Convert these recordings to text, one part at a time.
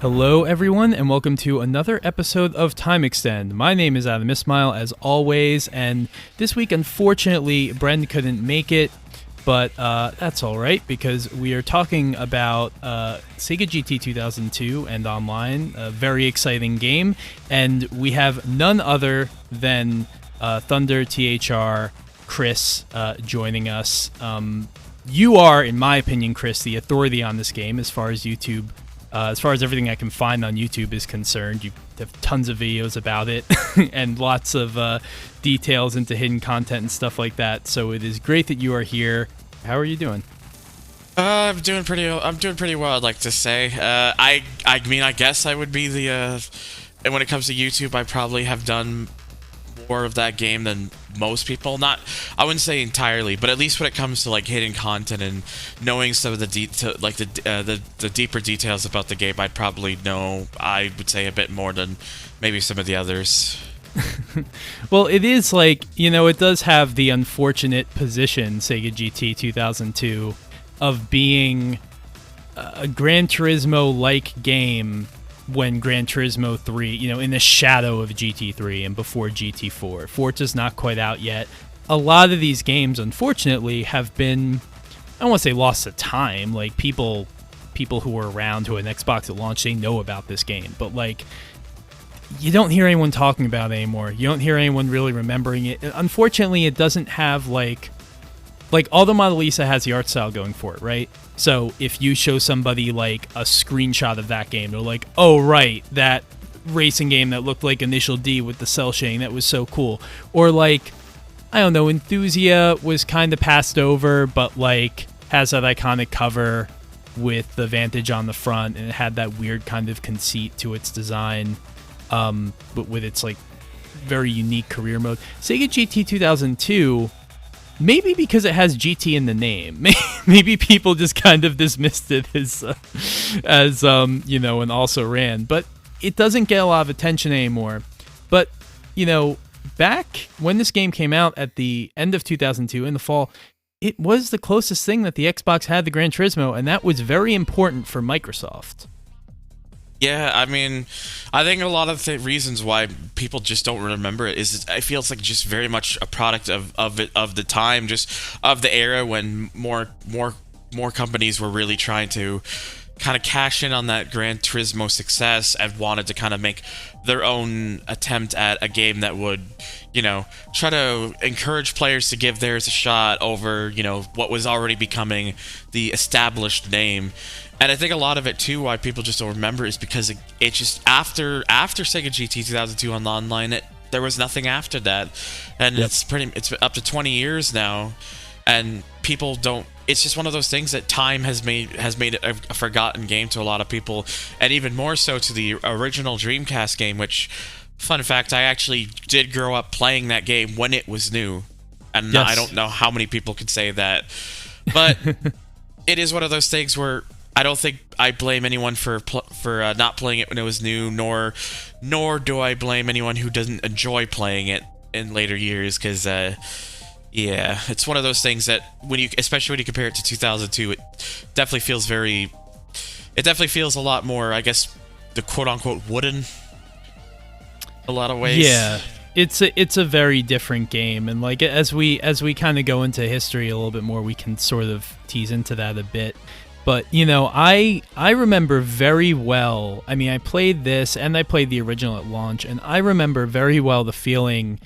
Hello, everyone, and welcome to another episode of Time Extend. My name is Adam Ismail, as always, and this week, unfortunately, Bren couldn't make it, but that's all right, because we are talking about Sega GT 2002 and Online, a very exciting game, and we have none other than ThunderTHR, Chris, joining us. You are, in my opinion, Chris, the authority on this game as far as YouTube. As far as everything I can find on YouTube is concerned, you have tons of videos about it and lots of details into hidden content and stuff like that. So it is great that you are here. How are you doing? I'm doing pretty well, I'd like to say. I mean, I guess I would be the. And when it comes to YouTube, I probably have done more of that game than most people. Not, I wouldn't say entirely, but at least when it comes to like hidden content and knowing some of the the deeper details about the game, I'd probably know. I would say a bit more than maybe some of the others. Well, it is like, it does have the unfortunate position, Sega GT 2002, of being a Gran Turismo-like game when Gran Turismo 3, in the shadow of GT3 and before GT4. Forza's not quite out yet. A lot of these games, unfortunately, have been, I don't want to say lost to time. Like, people who were around who had an Xbox at launch, they know about this game. But, like, you don't hear anyone talking about it anymore. You don't hear anyone really remembering it. Unfortunately, it doesn't have, like Aldo Mona Lisa has the art style going for it, right? So if you show somebody like a screenshot of that game, they're like, oh, right, that racing game that looked like Initial D with the cell shading, that was so cool. Or like, I don't know, Enthusia was kind of passed over, but like has that iconic cover with the Vantage on the front, and it had that weird kind of conceit to its design, but with its like very unique career mode. Sega GT 2002... maybe because it has GT in the name. Maybe people just kind of dismissed it as an also ran. But it doesn't get a lot of attention anymore. But, back when this game came out at the end of 2002 in the fall, it was the closest thing that the Xbox had to Gran Turismo, and that was very important for Microsoft. Yeah, I mean, I think a lot of the reasons why people just don't remember it is I feel it's like just very much a product of the time, just of the era when more companies were really trying to kind of cash in on that Gran Turismo success and wanted to kind of make their own attempt at a game that would, try to encourage players to give theirs a shot over, what was already becoming the established name. And I think a lot of it, too, why people just don't remember is because it just, after Sega GT 2002 on the Online, there was nothing after that. And Yep. It's up to 20 years now, and people don't, it's just one of those things that time has made it a forgotten game to a lot of people, and even more so to the original Dreamcast game, which, fun fact, I actually did grow up playing that game when it was new. And Yes. I don't know how many people could say that. But it is one of those things where I don't think I blame anyone for not playing it when it was new, nor do I blame anyone who doesn't enjoy playing it in later years, because yeah, it's one of those things that especially when you compare it to 2002, it definitely feels a lot more, I guess, the quote-unquote wooden, a lot of ways. Yeah. It's a very different game, and like as we kind of go into history a little bit more, we can sort of tease into that a bit. But, I remember very well, I mean, I played this, and I played the original at launch, and I remember very well the feeling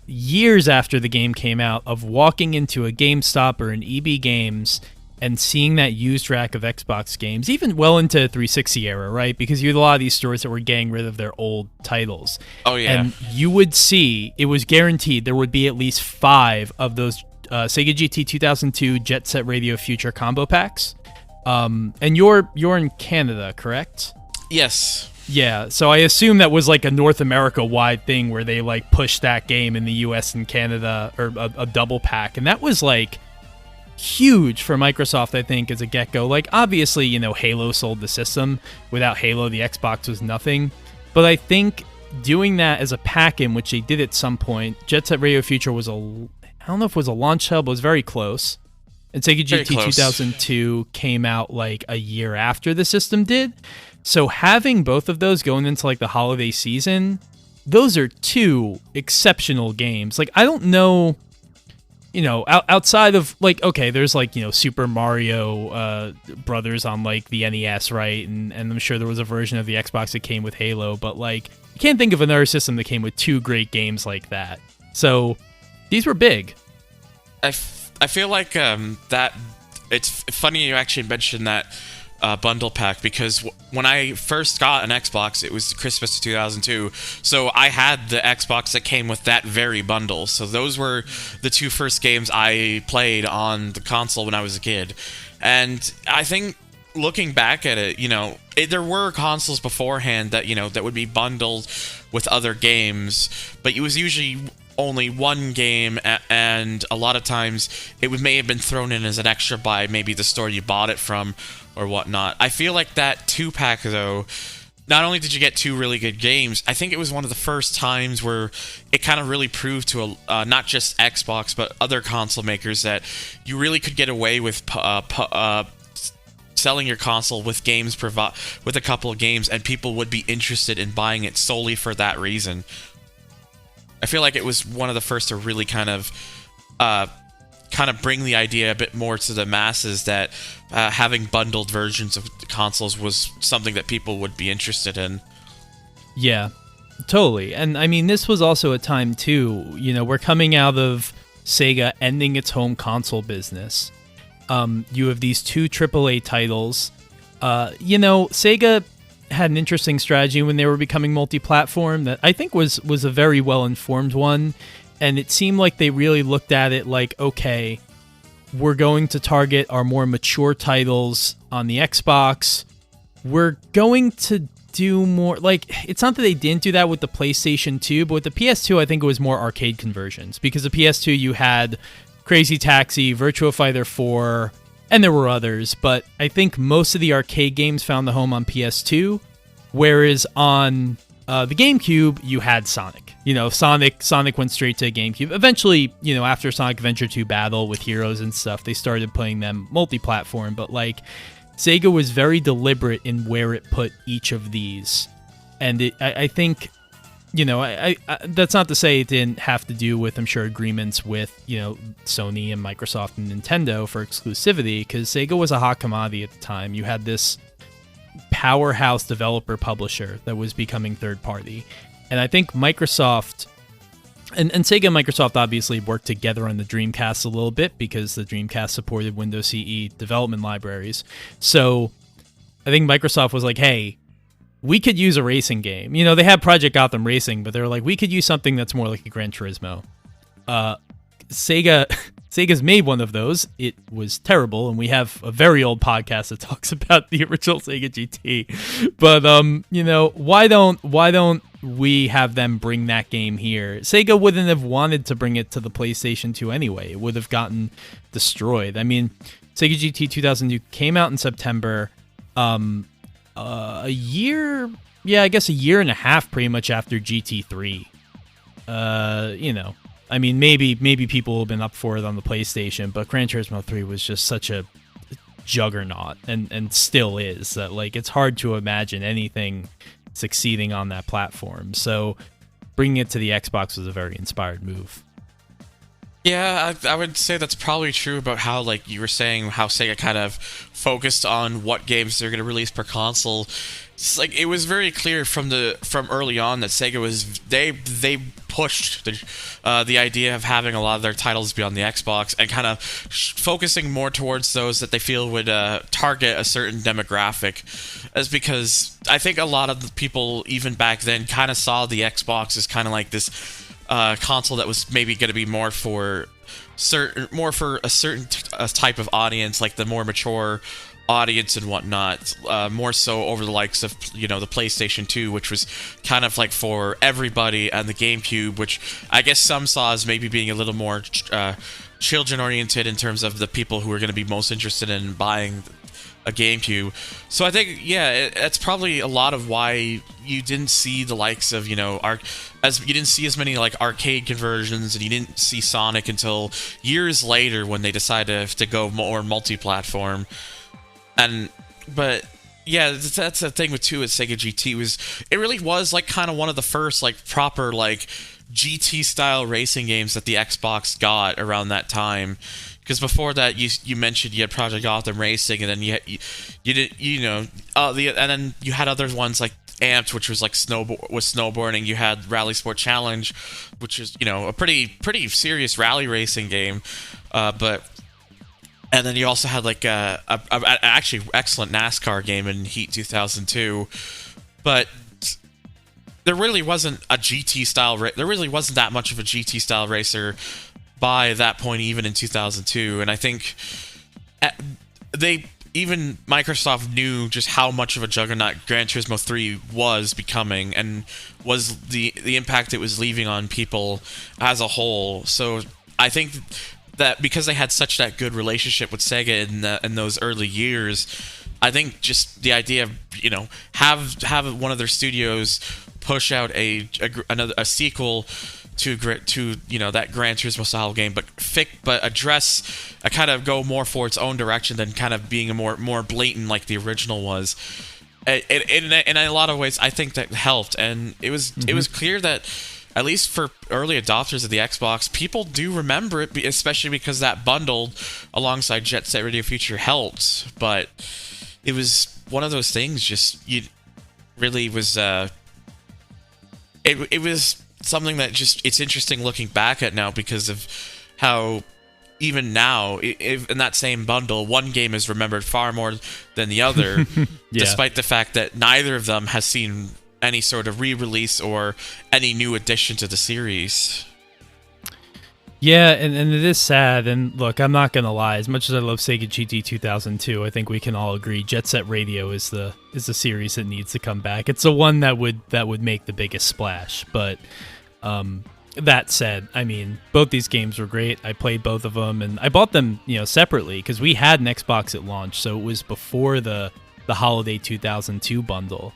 years after the game came out of walking into a GameStop or an EB Games and seeing that used rack of Xbox games, even well into 360 era, right? Because you had a lot of these stores that were getting rid of their old titles. Oh, yeah. And you would see, it was guaranteed, there would be at least 5 of those Sega GT 2002 Jet Set Radio Future combo packs. And you're in Canada, correct? Yes. Yeah, so I assume that was like a North America-wide thing where they like pushed that game in the US and Canada, or a double pack, and that was like huge for Microsoft, I think, as a get-go. Like, obviously, Halo sold the system. Without Halo, the Xbox was nothing. But I think doing that as a pack-in, which they did at some point, Jet Set Radio Future was I don't know if it was a launch title, but it was very close. And Sega GT 2002 came out like a year after the system did. So having both of those going into like the holiday season, those are two exceptional games. Like, I don't know, outside of like, okay, there's like, Super Mario Brothers on like the NES, right? And I'm sure there was a version of the Xbox that came with Halo, but like, I can't think of another system that came with two great games like that. So these were big. I feel like that it's funny you actually mentioned that bundle pack, because when I first got an Xbox, it was Christmas of 2002, so I had the Xbox that came with that very bundle. So those were the two first games I played on the console when I was a kid. And I think looking back at it, there were consoles beforehand that that would be bundled with other games, but it was usually only one game, and a lot of times it may have been thrown in as an extra by maybe the store you bought it from or whatnot. I feel like that 2-pack, though, not only did you get two really good games, I think it was one of the first times where it kind of really proved to not just Xbox but other console makers that you really could get away with selling your console with games with a couple of games, and people would be interested in buying it solely for that reason. I feel like it was one of the first to really kind of bring the idea a bit more to the masses that having bundled versions of the consoles was something that people would be interested in. Yeah, totally. And I mean, this was also a time too, we're coming out of Sega ending its home console business. You have these two AAA titles. Sega had an interesting strategy when they were becoming multi-platform that I think was a very well-informed one, and it seemed like they really looked at it like, okay, we're going to target our more mature titles on the Xbox. We're going to do more, like, it's not that they didn't do that with the PlayStation 2, but with the PS2, I think it was more arcade conversions, because the PS2 you had Crazy Taxi, Virtua Fighter 4, and there were others, but I think most of the arcade games found the home on PS2, whereas on the GameCube, you had Sonic. Sonic went straight to GameCube. Eventually, after Sonic Adventure 2 Battle with Heroes and stuff, they started playing them multi-platform, but like, Sega was very deliberate in where it put each of these. And I think, I that's not to say it didn't have to do with, I'm sure, agreements with, Sony and Microsoft and Nintendo for exclusivity, because Sega was a hot commodity at the time. You had this powerhouse developer publisher that was becoming third party. And I think Microsoft and Sega and Microsoft obviously worked together on the Dreamcast a little bit, because the Dreamcast supported Windows CE development libraries. So I think Microsoft was like, hey, we could use a racing game. They had Project Gotham Racing, but they're like, we could use something that's more like a Gran Turismo. Sega's made one of those. It was terrible, and we have a very old podcast that talks about the original Sega GT. But why don't we have them bring that game here? Sega wouldn't have wanted to bring it to the PlayStation 2 anyway. It would have gotten destroyed. I mean, Sega GT 2002 came out in September. A year and a half pretty much after GT3. I mean, maybe people have been up for it on the PlayStation, but Gran Turismo 3 was just such a juggernaut, and still is, that like, it's hard to imagine anything succeeding on that platform. So bringing it to the Xbox was a very inspired move. Yeah, I would say that's probably true about how, like you were saying, how Sega kind of focused on what games they're going to release per console. It's like, it was very clear from early on that Sega was they pushed the idea of having a lot of their titles be on the Xbox, and kind of focusing more towards those that they feel would target a certain demographic, as because I think a lot of the people even back then kind of saw the Xbox as kind of like this console that was maybe going to be more for a certain type of audience, like the more mature audience and whatnot, more so over the likes of the PlayStation 2, which was kind of like for everybody, and the GameCube, which I guess some saw as maybe being a little more children oriented in terms of the people who are going to be most interested in buying a GameCube. So I think, yeah, that's probably a lot of why you didn't see the likes of, you didn't see as many like arcade conversions, and you didn't see Sonic until years later when they decided to go more multi-platform. But Yeah, that's the thing with Sega GT was it really was like kind of one of the first like proper like GT style racing games that the Xbox got around that time. Because before that, you mentioned you had Project Gotham Racing, and then you did and then you had other ones like Amped, which was like snowboarding. You had Rally Sport Challenge, which is a pretty serious rally racing game, and then you also had like a actually excellent NASCAR game in Heat 2002, but there really wasn't a GT style. There really wasn't that much of a GT style racer by that point, even in 2002, and I think Microsoft knew just how much of a juggernaut Gran Turismo 3 was becoming, and was the impact it was leaving on people as a whole. So I think that because they had such that good relationship with Sega in those early years, I think just the idea of have one of their studios push out a sequel to that Gran Turismo style game, but address kind of go more for its own direction than kind of being a more blatant like the original was. In a lot of ways, I think that helped, and it was clear that at least for early adopters of the Xbox, people do remember it, especially because that bundled alongside Jet Set Radio Future helped. But it was one of those things. It was something that it's interesting looking back at now because of how even now, if in that same bundle, one game is remembered far more than the other, despite the fact that neither of them has seen any sort of re-release or any new addition to the series. Yeah, and it is sad. And look, I'm not gonna lie. As much as I love Sega GT 2002, I think we can all agree Jet Set Radio is the series that needs to come back. It's the one that would make the biggest splash. But that said, I mean, both these games were great. I played both of them, and I bought them separately because we had an Xbox at launch, so it was before the holiday 2002 bundle.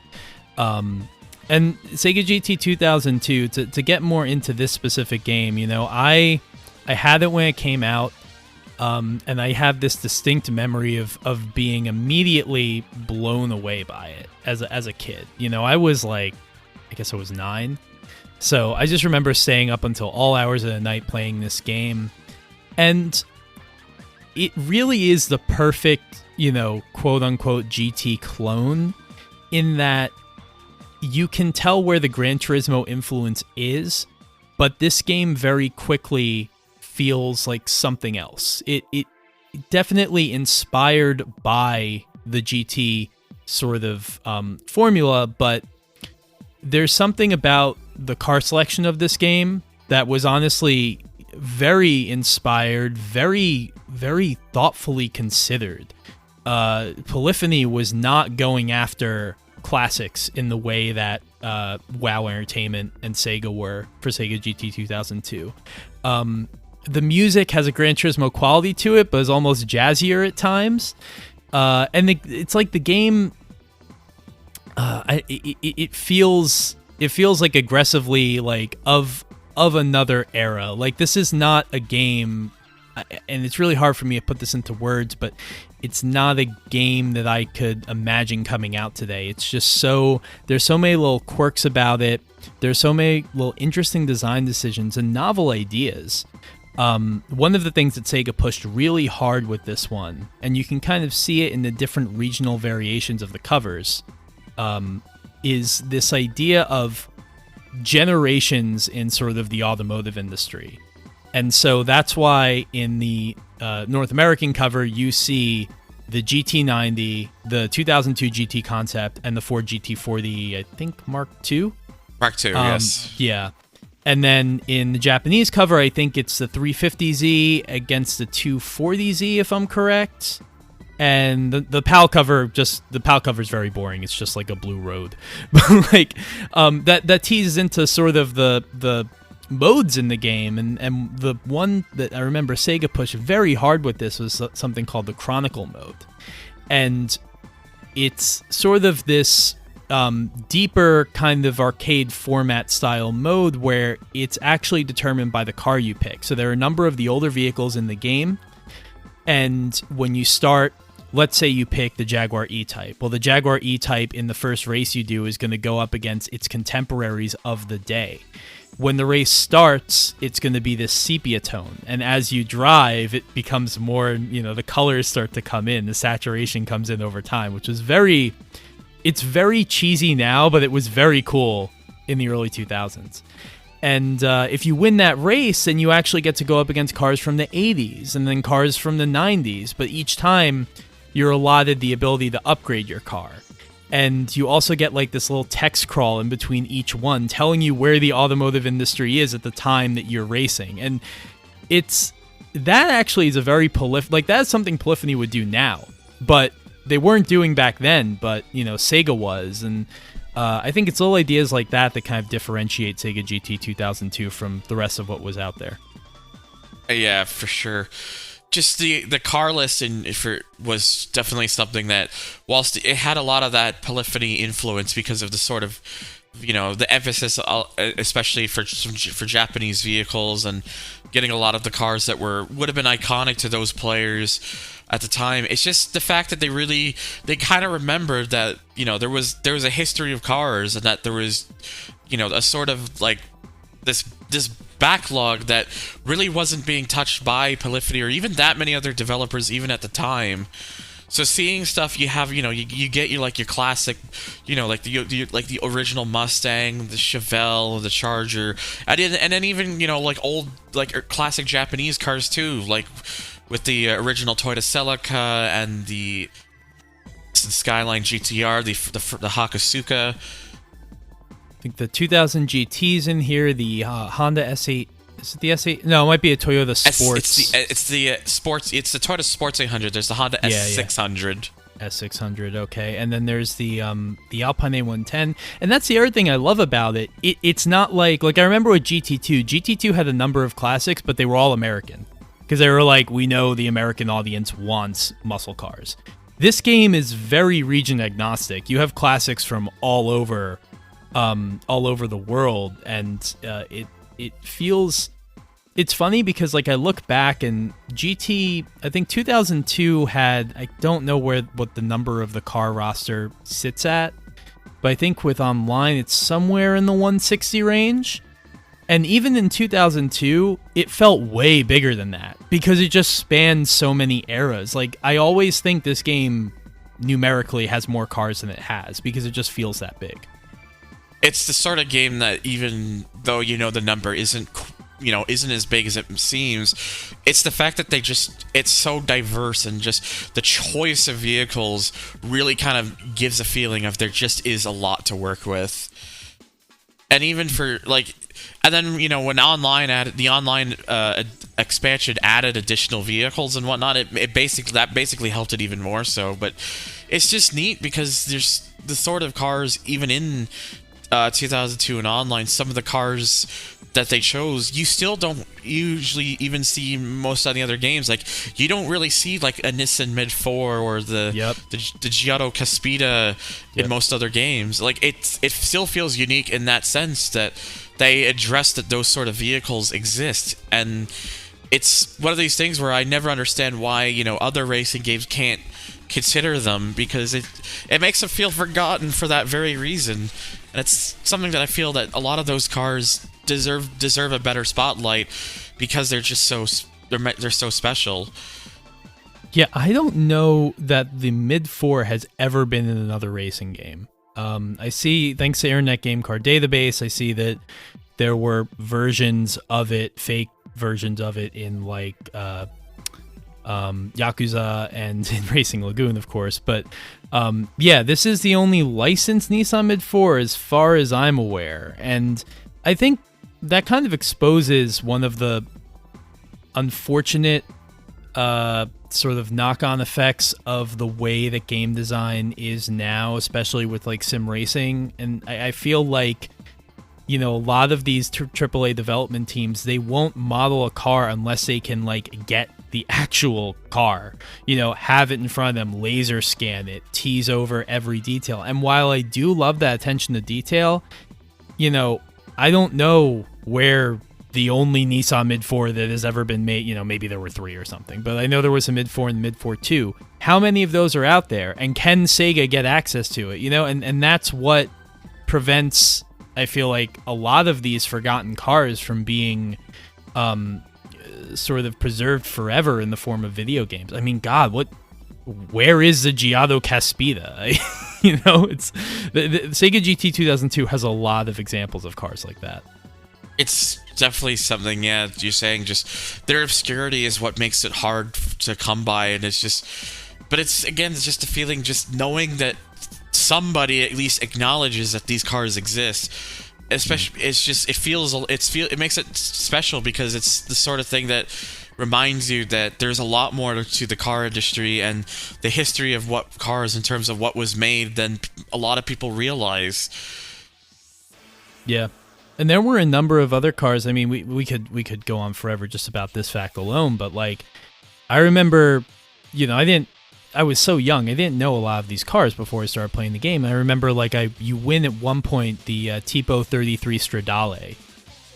And Sega GT 2002, to get more into this specific game, I had it when it came out, and I have this distinct memory of being immediately blown away by it as a kid. I was like, I guess I was 9. So I just remember staying up until all hours of the night playing this game. And it really is the perfect, quote-unquote GT clone, in that you can tell where the Gran Turismo influence is, but this game very quickly feels like something else. It definitely inspired by the GT sort of formula, but there's something about the car selection of this game that was honestly very inspired, very, very thoughtfully considered. Polyphony was not going after classics in the way that WoW Entertainment and Sega were for Sega GT 2002. The music has a Gran Turismo quality to it, but is almost jazzier at times. And it's like the game... It feels like aggressively like of another era. Like, this is not a game, and it's really hard for me to put this into words, but it's not a game that I could imagine coming out today. It's just there's so many little quirks about it. There's so many little interesting design decisions and novel ideas. One of the things that Sega pushed really hard with this one, and you can kind of see it in the different regional variations of the covers, is this idea of generations in sort of the automotive industry. And so that's why in the North American cover, you see the GT90, the 2002 GT Concept, and the Ford GT40, I think Mark II? Mark II, yes. Yeah. And then in the Japanese cover, I think it's the 350Z against the 240Z, if I'm correct. And the PAL cover is very boring. It's just like a blue road. But like that teases into sort of the modes in the game, and the one that I remember Sega pushed very hard with this was something called the Chronicle mode. And it's sort of this deeper kind of arcade format style mode where it's actually determined by the car you pick. So there are a number of the older vehicles in the game, and when you start let's say you pick the Jaguar E-Type. Well, the Jaguar E-Type in the first race you do is going to go up against its contemporaries of the day. When the race starts, it's going to be this sepia tone. And as you drive, it becomes more, the colors start to come in. The saturation comes in over time, which is it's very cheesy now, but it was very cool in the early 2000s. And if you win that race, then you actually get to go up against cars from the 80s and then cars from the 90s. But each time, you're allotted the ability to upgrade your car. And you also get like this little text crawl in between each one telling you where the automotive industry is at the time that you're racing. And that actually is a very that's something Polyphony would do now. But they weren't doing back then, but, Sega was. And I think it's little ideas like that kind of differentiate Sega GT 2002 from the rest of what was out there. Yeah, for sure. Just the car list was definitely something that, whilst it had a lot of that Polyphony influence because of the sort of, the emphasis, especially for Japanese vehicles and getting a lot of the cars that would have been iconic to those players at the time. It's just the fact that they kind of remembered that, there was a history of cars and that there was, a sort of like this backlog that really wasn't being touched by Polyphony or even that many other developers even at the time. So seeing stuff you have, you get your classic, like the original Mustang, the Chevelle, the Charger, and then even old classic Japanese cars too, like with the original Toyota Celica and the Skyline GTR, the Hakosuka. I think the 2000 GT's in here, the Honda S8. Is it the S8? No, it might be a Toyota Sports. It's the Sports. It's the Toyota Sports 800. There's the Honda S600. S600, okay. And then there's the Alpine A110. And that's the other thing I love about it. It's not like I remember with GT2. GT2 had a number of classics, but they were all American. Because they were like, we know the American audience wants muscle cars. This game is very region agnostic. You have classics from all over the world, and it feels, it's funny because I look back and GT, I think 2002 had, I don't know what the number of the car roster sits at, but I think with online it's somewhere in the 160 range. And even in 2002, it felt way bigger than that because it just spans so many eras. I always think this game numerically has more cars than it has because it just feels that big. It's the sort of game that even though the number isn't as big as it seems, it's the fact that it's so diverse, and just the choice of vehicles really kind of gives a feeling of there just is a lot to work with. And even for and then when the online expansion added additional vehicles and whatnot, it basically helped it even more so. But it's just neat because there's the sort of cars even in 2002 and online, some of the cars that they chose, you still don't usually even see most of the other games. You don't really see a Nissan Mid 4 or the Giotto Caspita in most other games. It still feels unique in that sense that they address that those sort of vehicles exist. And it's one of these things where I never understand why other racing games can't consider them, because it makes them feel forgotten for that very reason. And it's something that I feel that a lot of those cars deserve a better spotlight because they're just they're so special. Yeah, I don't know that the Mid 4 has ever been in another racing game. I see, thanks to Internet Game Card Database, I see that there were versions of it, fake versions of it in Yakuza and in Racing Lagoon, of course. But this is the only licensed Nissan Mid 4 as far as I'm aware. And I think that kind of exposes one of the unfortunate sort of knock-on effects of the way that game design is now, especially with sim racing. And I feel like a lot of these AAA development teams, they won't model a car unless they can get the actual car, have it in front of them, laser scan it, tease over every detail. And while I do love that attention to detail, I don't know where the only Nissan Mid-4 that has ever been made. You know, maybe there were 3 or something, but I know there was a Mid-4 and Mid-4 2. How many of those are out there, and can Sega get access to it? You know, and that's what prevents, I feel like, a lot of these forgotten cars from being sort of preserved forever in the form of video games. I mean, God, where is the Giotto Caspita? You know, it's the Sega GT 2002 has a lot of examples of cars like that. It's definitely something, yeah, you're saying just their obscurity is what makes it hard to come by, and it's just, but it's just a feeling, just knowing that somebody at least acknowledges that these cars exist. Especially, it makes it special because it's the sort of thing that reminds you that there's a lot more to the car industry and the history of what cars in terms of what was made than a lot of people realize. Yeah. And there were a number of other cars. I mean, we could go on forever just about this fact alone, but like, I remember, you know, I was so young, I didn't know a lot of these cars before I started playing the game. And I remember, like, you win at one point the Tipo 33 Stradale,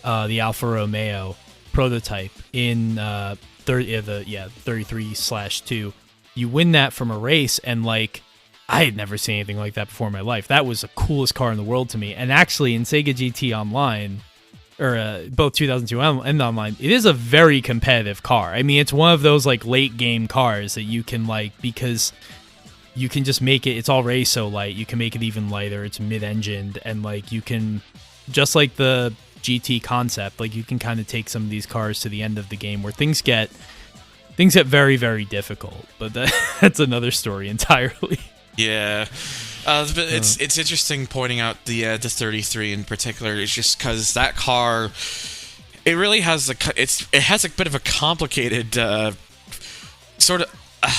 the Alfa Romeo prototype in 33/2. You win that from a race, and like, I had never seen anything like that before in my life. That was the coolest car in the world to me. And actually, in Sega GT Online, or both 2002 and Online, it is a very competitive car. I mean, it's one of those like late game cars that you can like, because you can just make it, it's already so light, you can make it even lighter, it's mid-engined, and like you can, just like the GT concept, like you can kind of take some of these cars to the end of the game where things get very, very difficult. But that's another story entirely. Yeah. But it's interesting pointing out the 33 in particular. It's just because that car, it really has it has a bit of a complicated sort of.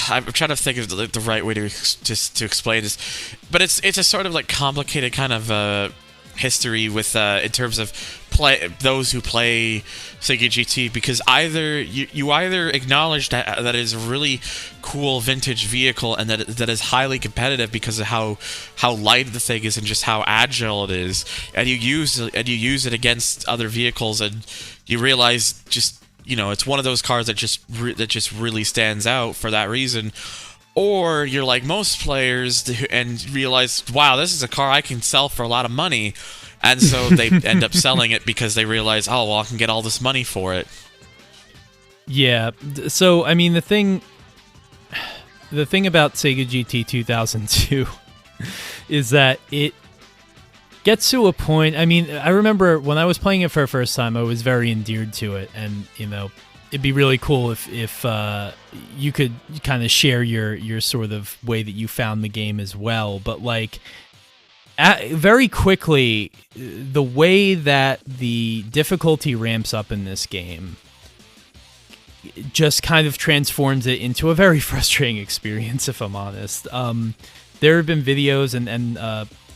I'm trying to think of the right way to explain this, but it's a sort of like complicated kind of history with in terms of those who play Sega GT, because either you either acknowledge that it is a really cool vintage vehicle and that is highly competitive because of how light the thing is and just how agile it is, and you use it against other vehicles, and you realize just, you know, it's one of those cars that just really stands out for that reason. Or you're like most players and realize, wow, this is a car I can sell for a lot of money. And so they end up selling it because they realize, oh, well, I can get all this money for it. Yeah. So, I mean, the thing about Sega GT 2002 is that it gets to a point. I mean, I remember when I was playing it for the first time, I was very endeared to it. And, you know, it'd be really cool if you could kind of share your sort of way that you found the game as well. But like, very quickly, the way that the difficulty ramps up in this game just kind of transforms it into a very frustrating experience, if I'm honest. There have been videos, and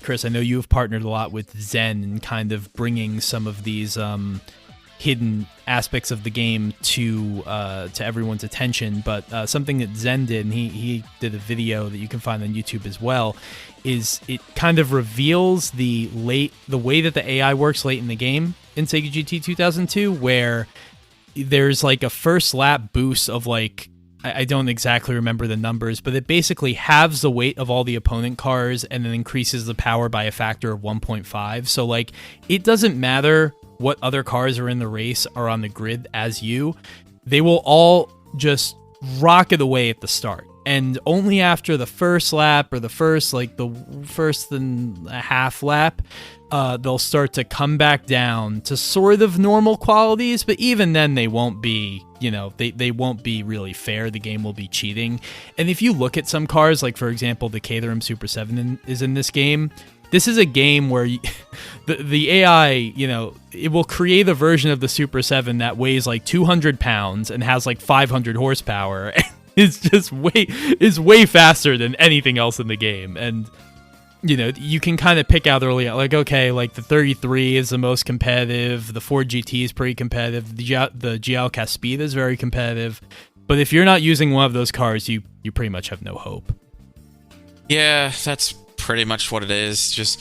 Chris, I know you have partnered a lot with Zen and kind of bringing some of these hidden aspects of the game to everyone's attention, but something that Zen did, and he did a video that you can find on YouTube as well, is it kind of reveals the way that the AI works late in the game in Sega GT 2002, where there's like a first lap boost of like, I don't exactly remember the numbers, but it basically halves the weight of all the opponent cars and then increases the power by a factor of 1.5. So like, it doesn't matter what other cars are in the race are on the grid as you, they will all just rocket away at the start. And only after the first lap, or the first and a half lap, they'll start to come back down to sort of normal qualities. But even then, they won't be, you know, they won't be really fair. The game will be cheating. And if you look at some cars, like for example, the Caterham Super 7 is in this game. This is a game where the AI, you know, it will create a version of the Super 7 that weighs like 200 pounds and has like 500 horsepower. It's just way faster than anything else in the game. And, you know, you can kind of pick out early, like, okay, like the 33 is the most competitive. The Ford GT is pretty competitive. The GL Caspita is very competitive. But if you're not using one of those cars, you pretty much have no hope. Yeah, that's pretty much what it is. Just,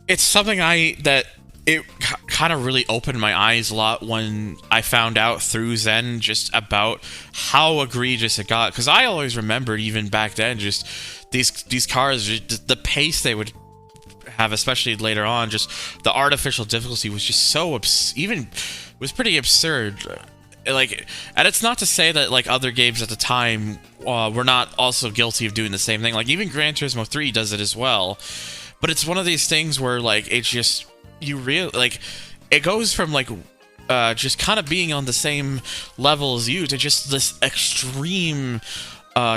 it's something that it kind of really opened my eyes a lot when I found out through Zen just about how egregious it got. Because I always remembered even back then just these cars, just the pace they would have, especially later on, just the artificial difficulty was just so was pretty absurd. Like, and it's not to say that like other games at the time were not also guilty of doing the same thing. Like even Gran Turismo 3 does it as well. But it's one of these things where like it's just it goes from like just kind of being on the same level as you to just this extreme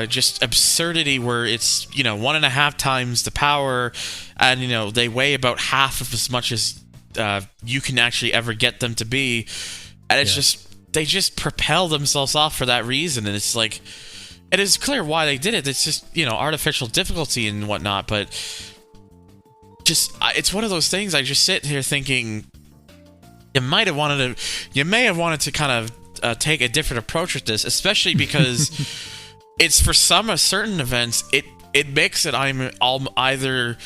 just absurdity where it's 1.5 times the power, and they weigh about half of as much as you can actually ever get them to be, and it's just they just propel themselves off for that reason. And it's like, it is clear why they did it. It's just artificial difficulty and whatnot, but just it's one of those things. I just sit here thinking you may have wanted to kind of take a different approach with this, especially because it's for certain events it makes it either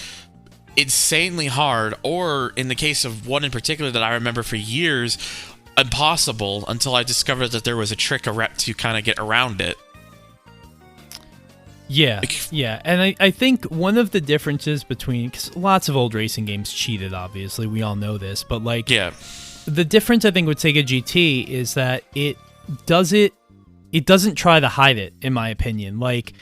insanely hard, or in the case of one in particular that I remember for years, impossible, until I discovered that there was a trick to kind of get around it. Yeah, and I think one of the differences between, because lots of old racing games cheated, obviously, we all know this, but like, the difference I think with Sega GT is that it doesn't try to hide it, in my opinion. Like,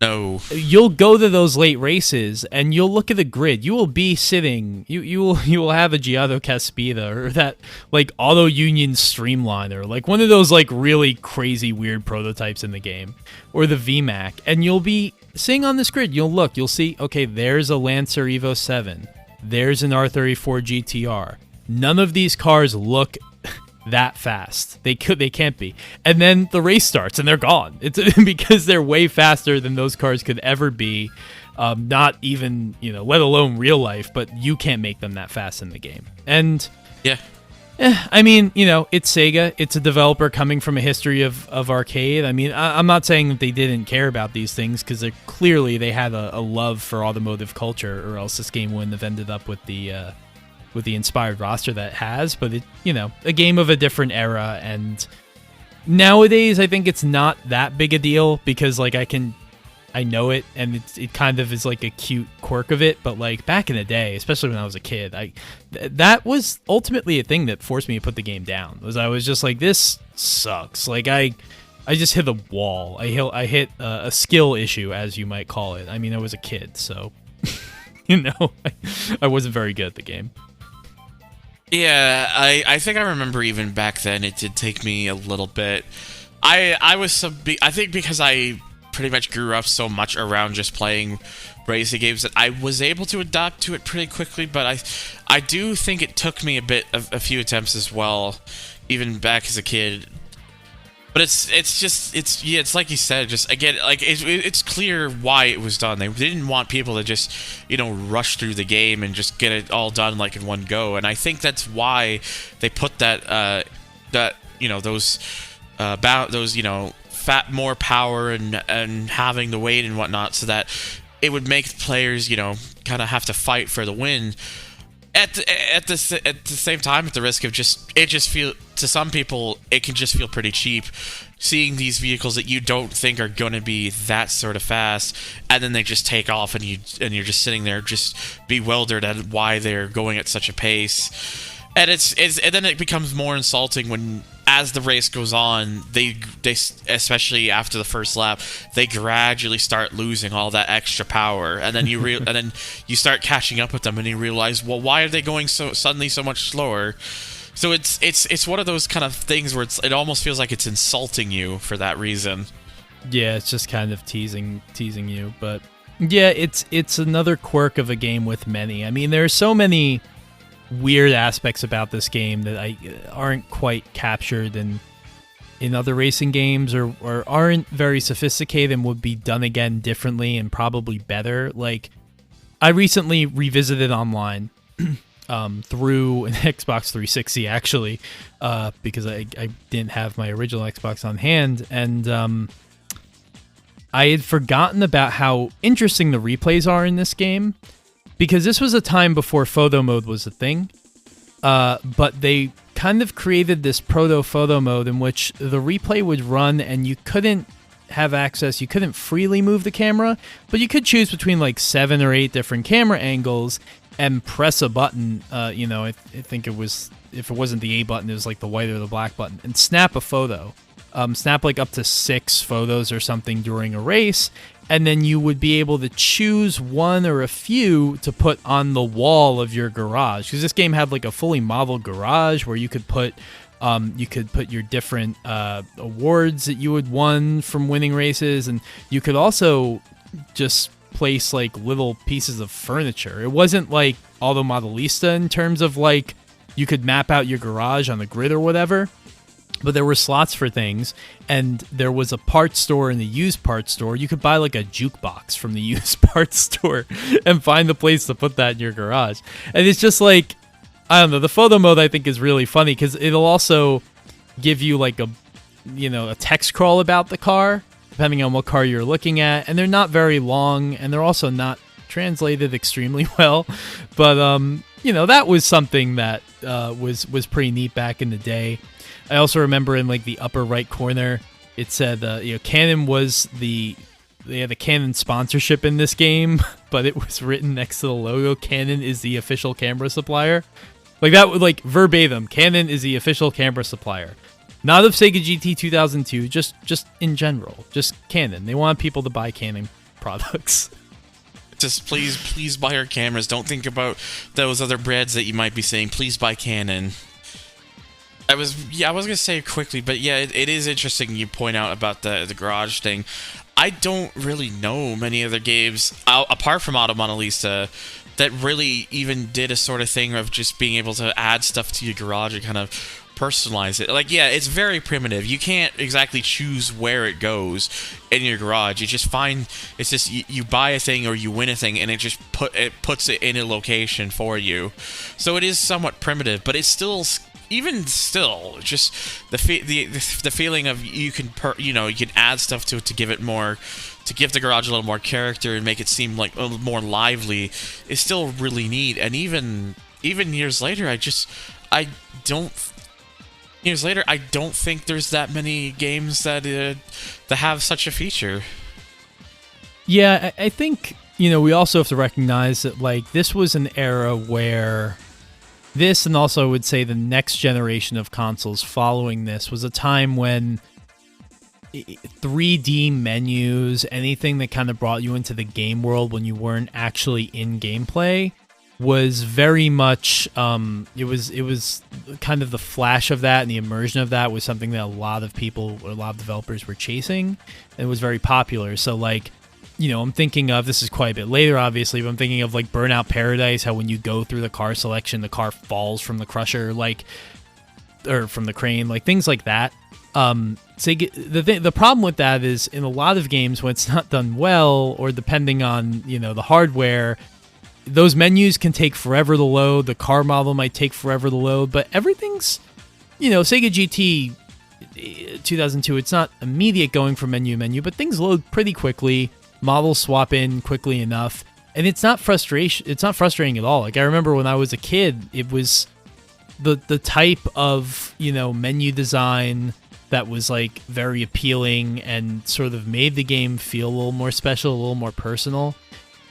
no, you'll go to those late races and you'll look at the grid. You will be sitting. You will have a Giotto Caspita or that like Auto Union Streamliner, like one of those like really crazy weird prototypes in the game, or the VMAC, and you'll be sitting on this grid. You'll see. Okay, there's a Lancer Evo 7. There's an R34 GTR. None of these cars look that fast. They can't be. And then the race starts and they're gone. It's because they're way faster than those cars could ever be. Not even, let alone real life, but you can't make them that fast in the game. And I mean, it's Sega. It's a developer coming from a history of arcade. I mean, I'm not saying that they didn't care about these things, because clearly they had a love for automotive culture, or else this game wouldn't have ended up with the inspired roster that it has. But a game of a different era, and nowadays I think it's not that big a deal, because like I know it, and it kind of is like a cute quirk of it. But like back in the day, especially when I was a kid, that was ultimately a thing that forced me to put the game down. I was just like, this sucks. Like I just hit a wall. I hit a skill issue, as you might call it. I mean, I was a kid, so I wasn't very good at the game. Yeah, I think I remember even back then it did take me a little bit. I think because I pretty much grew up so much around just playing racing games that I was able to adapt to it pretty quickly, but I do think it took me a few attempts as well, even back as a kid. But it's like you said, just again, like it's clear why it was done. They didn't want people to just rush through the game and just get it all done like in one go. And I think that's why they put those fat more power and having the weight and whatnot, so that it would make players kind of have to fight for the win. At the same time, at the risk of to some people, it can just feel pretty cheap seeing these vehicles that you don't think are going to be that sort of fast, and then they just take off, and you're just sitting there just bewildered at why they're going at such a pace. And and then it becomes more insulting when, as the race goes on, they especially after the first lap, they gradually start losing all that extra power, and then and then you start catching up with them, and you realize, well, why are they going suddenly so much slower? So it's one of those kind of things where it almost feels like it's insulting you for that reason. Yeah, it's just kind of teasing you, but yeah, it's another quirk of a game with many. I mean, there are so many weird aspects about this game that aren't quite captured in other racing games, or aren't very sophisticated and would be done again differently and probably better. Like, I recently revisited online through an Xbox 360, actually, because I didn't have my original Xbox on hand, and I had forgotten about how interesting the replays are in this game, because this was a time before photo mode was a thing. but they kind of created this proto-photo mode in which the replay would run and you couldn't have access, you couldn't freely move the camera, but you could choose between like 7 or 8 different camera angles and press a button. I think it was, if it wasn't the A button, it was like the white or the black button, and snap a photo. Snap like up to 6 photos or something during a race, and then you would be able to choose one or a few to put on the wall of your garage. Because this game had like a fully modeled garage where you could put your different awards that you had won from winning races, and you could also just place like little pieces of furniture. It wasn't like Auto Modelista in terms of like you could map out your garage on the grid or whatever, but there were slots for things, and there was a parts store and a used parts store. You could buy like a jukebox from the used parts store and find a place to put that in your garage. And it's just like, I don't know, the photo mode I think is really funny because it'll also give you like a text crawl about the car, depending on what car you're looking at. And they're not very long, and they're also not translated extremely well. But, that was something that was pretty neat back in the day. I also remember in like the upper right corner, it said, Canon they had a Canon sponsorship in this game, but it was written next to the logo, Canon is the official camera supplier. Like that would like verbatim, Canon is the official camera supplier. Not of Sega GT 2002, just in general, just Canon. They want people to buy Canon products. Just please buy our cameras. Don't think about those other brands that you might be saying. Please buy Canon. I was gonna say quickly, but yeah, it is interesting you point out about the garage thing. I don't really know many other games apart from Auto Modelista that really even did a sort of thing of just being able to add stuff to your garage and kind of personalize it. Like, yeah, it's very primitive. You can't exactly choose where it goes in your garage. You just it's just you buy a thing or you win a thing, and it just puts it in a location for you. So it is somewhat primitive, but it's still. Even still, just the feeling of you can add stuff to it to give the garage a little more character and make it seem like a little more lively is still really neat. And even years later, I don't think there's that many games that have such a feature. Yeah, I think we also have to recognize that like this was an era where. This, and also I would say the next generation of consoles following this, was a time when 3D menus, anything that kind of brought you into the game world when you weren't actually in gameplay, was very much, it was kind of the flash of that and the immersion of that was something that a lot of developers were chasing, and it was very popular. So like, I'm thinking of, this is quite a bit later, obviously, but I'm thinking of like Burnout Paradise, how when you go through the car selection, the car falls from the crusher, or from the crane, like things like that. The problem with that is in a lot of games when it's not done well, or depending on, the hardware, those menus can take forever to load, the car model might take forever to load, but everything's, Sega GT 2002, it's not immediate going from menu to menu, but things load pretty quickly. Models swap in quickly enough, and it's not frustrating at all. Like I remember when I was a kid, it was the type of menu design that was like very appealing and sort of made the game feel a little more special, a little more personal.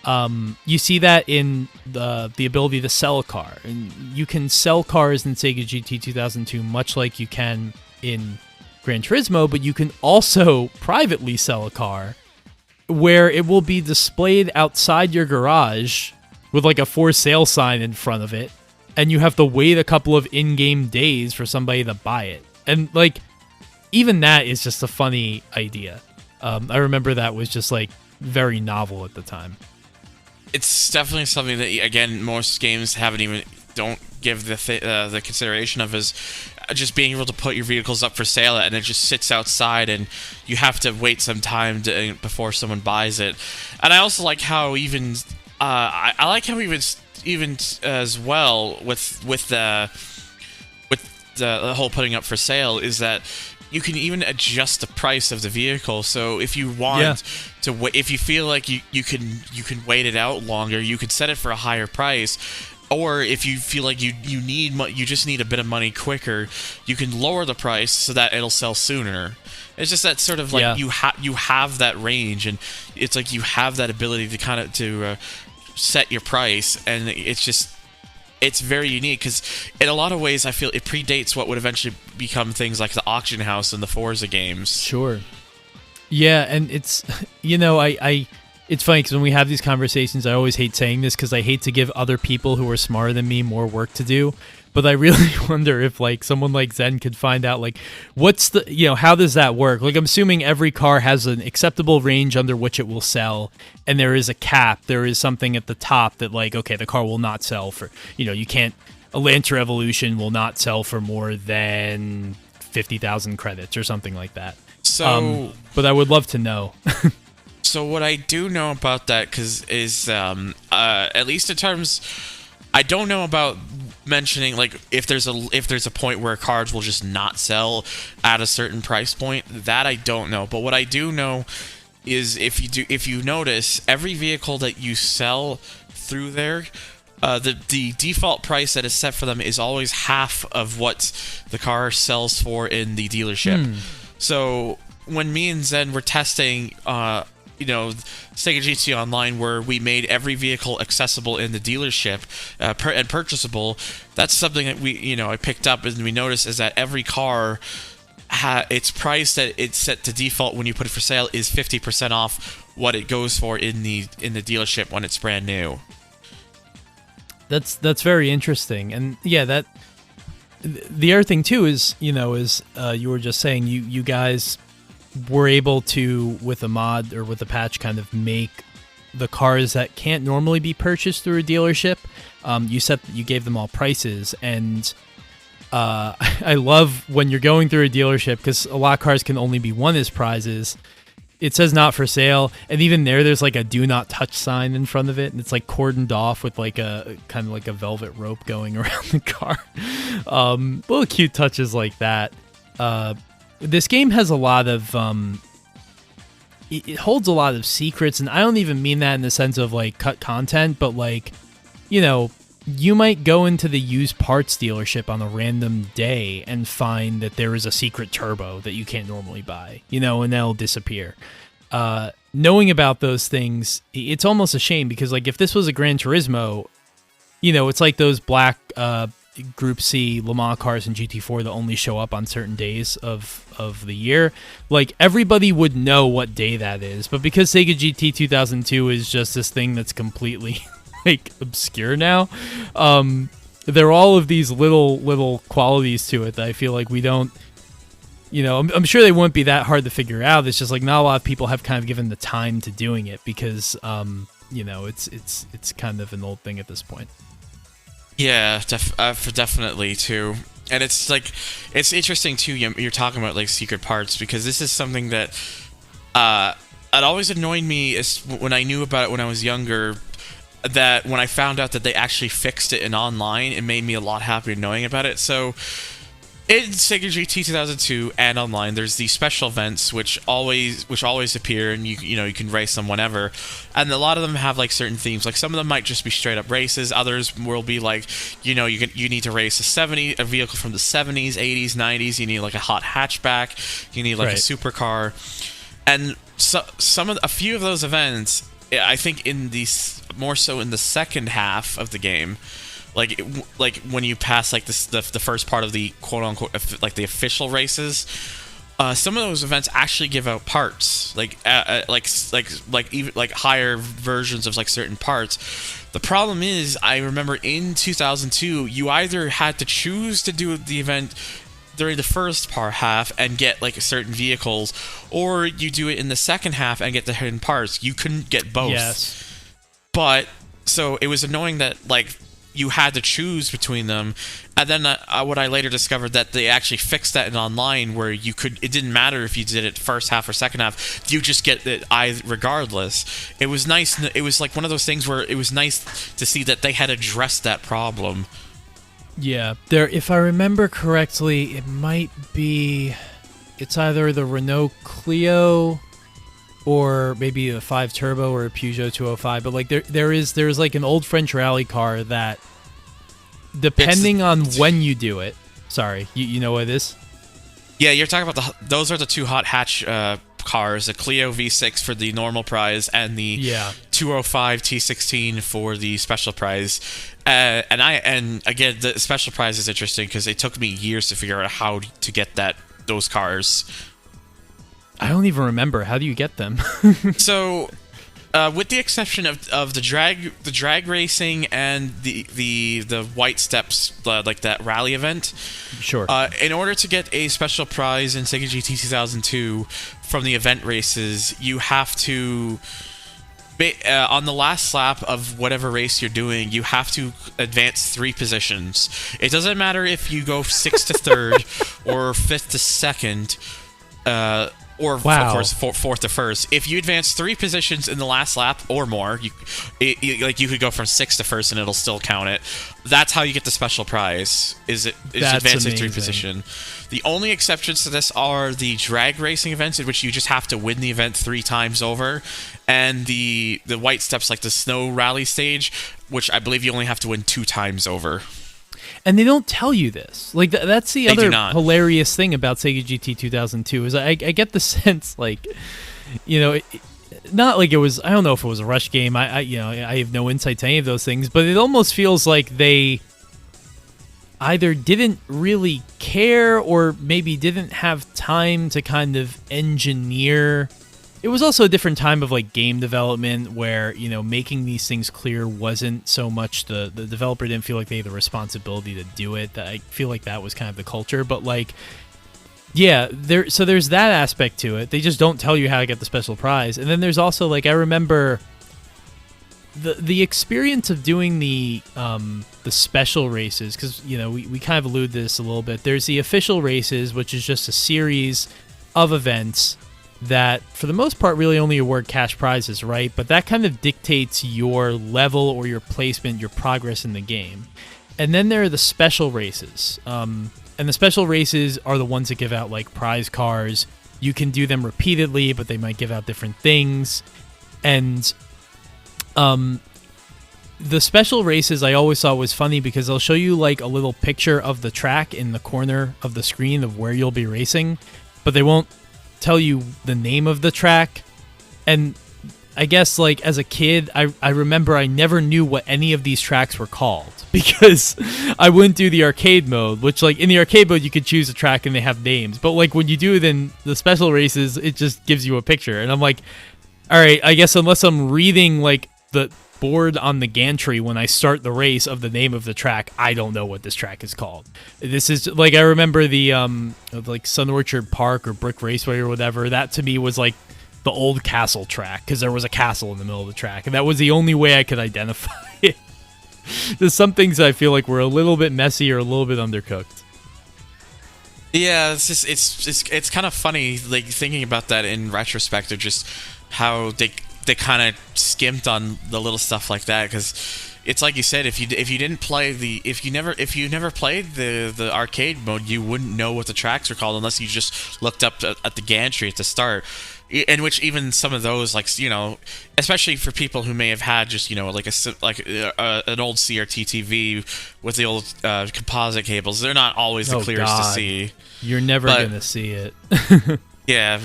You see that in the ability to sell a car, and you can sell cars in Sega GT 2002 much like you can in Gran Turismo, but you can also privately sell a car where it will be displayed outside your garage with like a for sale sign in front of it, and you have to wait a couple of in-game days for somebody to buy it. And like, even that is just a funny idea. I remember that was just like very novel at the time. It's definitely something that, again, most games don't give the consideration of, is just being able to put your vehicles up for sale and it just sits outside and you have to wait some time before someone buys it. And I also like how even even as well with the whole putting up for sale is that you can even adjust the price of the vehicle. So if you want if you feel like you can wait it out longer, you could set it for a higher price. or if you feel like you you just need a bit of money quicker, you can lower the price so that it'll sell sooner. It's just that sort of like you have that range, and it's like you have that ability to kind of set your price, and it's very unique because in a lot of ways I feel it predates what would eventually become things like the auction house and the Forza games. Sure. Yeah, and it's, I it's funny because when we have these conversations, I always hate saying this because I hate to give other people who are smarter than me more work to do. But I really wonder if like someone like Zen could find out like what's the, how does that work? Like I'm assuming every car has an acceptable range under which it will sell, and there is a cap. There is something at the top that like, okay, the car will not sell for, you can't, a Lancer Evolution will not sell for more than 50,000 credits or something like that. So, but I would love to know. So what I do know about that is at least in terms, I don't know about mentioning like if there's a point where cards will just not sell at a certain price point. That I don't know. But what I do know is if you notice, every vehicle that you sell through there, the default price that is set for them is always half of what the car sells for in the dealership. So when me and Zen were testing Sega GT Online, where we made every vehicle accessible in the dealership and purchasable, that's something that I picked up and we noticed is that every car, its price that it's set to default when you put it for sale is 50% off what it goes for in the dealership when it's brand new. That's very interesting, and yeah, that the other thing too is you were just saying you guys were able to, with a mod or with a patch, kind of make the cars that can't normally be purchased through a dealership. You gave them all prices, and I love when you're going through a dealership because a lot of cars can only be won as prizes. It says not for sale, and even there's like a do not touch sign in front of it, and it's like cordoned off with like a kind of like a velvet rope going around the car. Little cute touches like that. This game has a lot of it holds a lot of secrets, and I don't even mean that in the sense of like cut content, but like you might go into the used parts dealership on a random day and find that there is a secret turbo that you can't normally buy, and that'll disappear. Knowing about those things, it's almost a shame because like if this was a Gran Turismo, it's like those black Group C Le Mans cars in GT4 that only show up on certain days of the year. Like everybody would know what day that is, but because Sega GT 2002 is just this thing that's completely like obscure now, there are all of these little qualities to it that I feel like we don't, I'm sure they wouldn't be that hard to figure out. It's just like not a lot of people have kind of given the time to doing it because it's kind of an old thing at this point. Yeah, definitely too. And it's like, it's interesting too, you're talking about like secret parts, because this is something that it always annoyed me is when I knew about it when I was younger, that when I found out that they actually fixed it in online, it made me a lot happier knowing about it. So in Sega GT 2002 and online, there's these special events which always appear, and you can race them whenever, and a lot of them have like certain themes. Like some of them might just be straight up races, others will be like you need to race a vehicle from the 70s, 80s, 90s. You need like a hot hatchback, you need like a supercar, and so a few of those events, I think more so in the second half of the game, like when you pass like the first part of the quote unquote like the official races, some of those events actually give out parts, like even like higher versions of like certain parts. The problem is, I remember in 2002, you either had to choose to do the event during the first half and get like certain vehicles, or you do it in the second half and get the hidden parts. You couldn't get both. Yes. But so it was annoying that like you had to choose between them, and then what I later discovered that they actually fixed that in online, where it didn't matter if you did it first half or second half, you just get it regardless. It was nice. It was like one of those things where it was nice to see that they had addressed that problem. Yeah, if I remember correctly, it's either the Renault Clio or maybe a 5 Turbo or a Peugeot 205, but like there's like an old French rally car that depending on when you do it. Sorry, you know what it is? Yeah, you're talking about those are the two hot hatch cars, the Clio V6 for the normal prize and the 205 T16 for the special prize. And again, the special prize is interesting because it took me years to figure out how to get those cars. I don't even remember. How do you get them? So, with the exception of the drag racing and the white steps, like that rally event. Sure. In order to get a special prize in Sega GT 2002 from the event races, you have to on the last lap of whatever race you're doing, you have to advance 3 positions. It doesn't matter if you go 6th to 3rd or 5th to 2nd. Or, of course, 4th to 1st. If you advance 3 positions in the last lap or more, you could go from 6th to 1st and it'll still count it. That's how you get the special prize, is advancing 3 position. The only exceptions to this are the drag racing events, in which you just have to win the event 3 times over, and the white steps, like the snow rally stage, which I believe you only have to win 2 times over. And they don't tell you this. Like, that's the other hilarious thing about Sega GT 2002 is I get the sense, like, you know, not like it was, I don't know if it was a rush game. I have no insight to any of those things, but it almost feels like they either didn't really care or maybe didn't have time to kind of engineer. It was also a different time of like game development where, you know, making these things clear wasn't so much the developer didn't feel like they had the responsibility to do it. I feel like that was kind of the culture, but like, yeah, there's that aspect to it. They just don't tell you how to get the special prize. And then there's also like, I remember the experience of doing the special races, because, you know, we kind of allude to this a little bit. There's the official races, which is just a series of events that for the most part really only award cash prizes, right? But that kind of dictates your level or your placement, your progress in the game. And then there are the special races. And the special races are the ones that give out like prize cars. You can do them repeatedly, but they might give out different things. And the special races I always thought was funny because they'll show you like a little picture of the track in the corner of the screen of where you'll be racing, but they won't tell you the name of the track. And I guess like as a kid, I remember I never knew what any of these tracks were called because I wouldn't do the arcade mode, which like in the arcade mode you could choose a track and they have names, but like when you do it in the special races it just gives you a picture, and I'm like, all right, I guess unless I'm reading like the board on the gantry when I start the race of the name of the track, I don't know what this track is called. This is like, I remember the like Sun Orchard Park or Brick Raceway or whatever, that to me was like the old castle track because there was a castle in the middle of the track, and that was the only way I could identify it. There's some things I feel like were a little bit messy or a little bit undercooked. Yeah, it's just it's kind of funny, like thinking about that in retrospect, of just how they kind of skimped on the little stuff like that, because it's like you said, if you didn't play if you never played the arcade mode, you wouldn't know what the tracks are called unless you just looked up at the gantry at the start. In which even some of those, like, you know, especially for people who may have had just, you know, like an old CRT TV with the old composite cables, they're not always the clearest to see. You're never gonna see it. Yeah,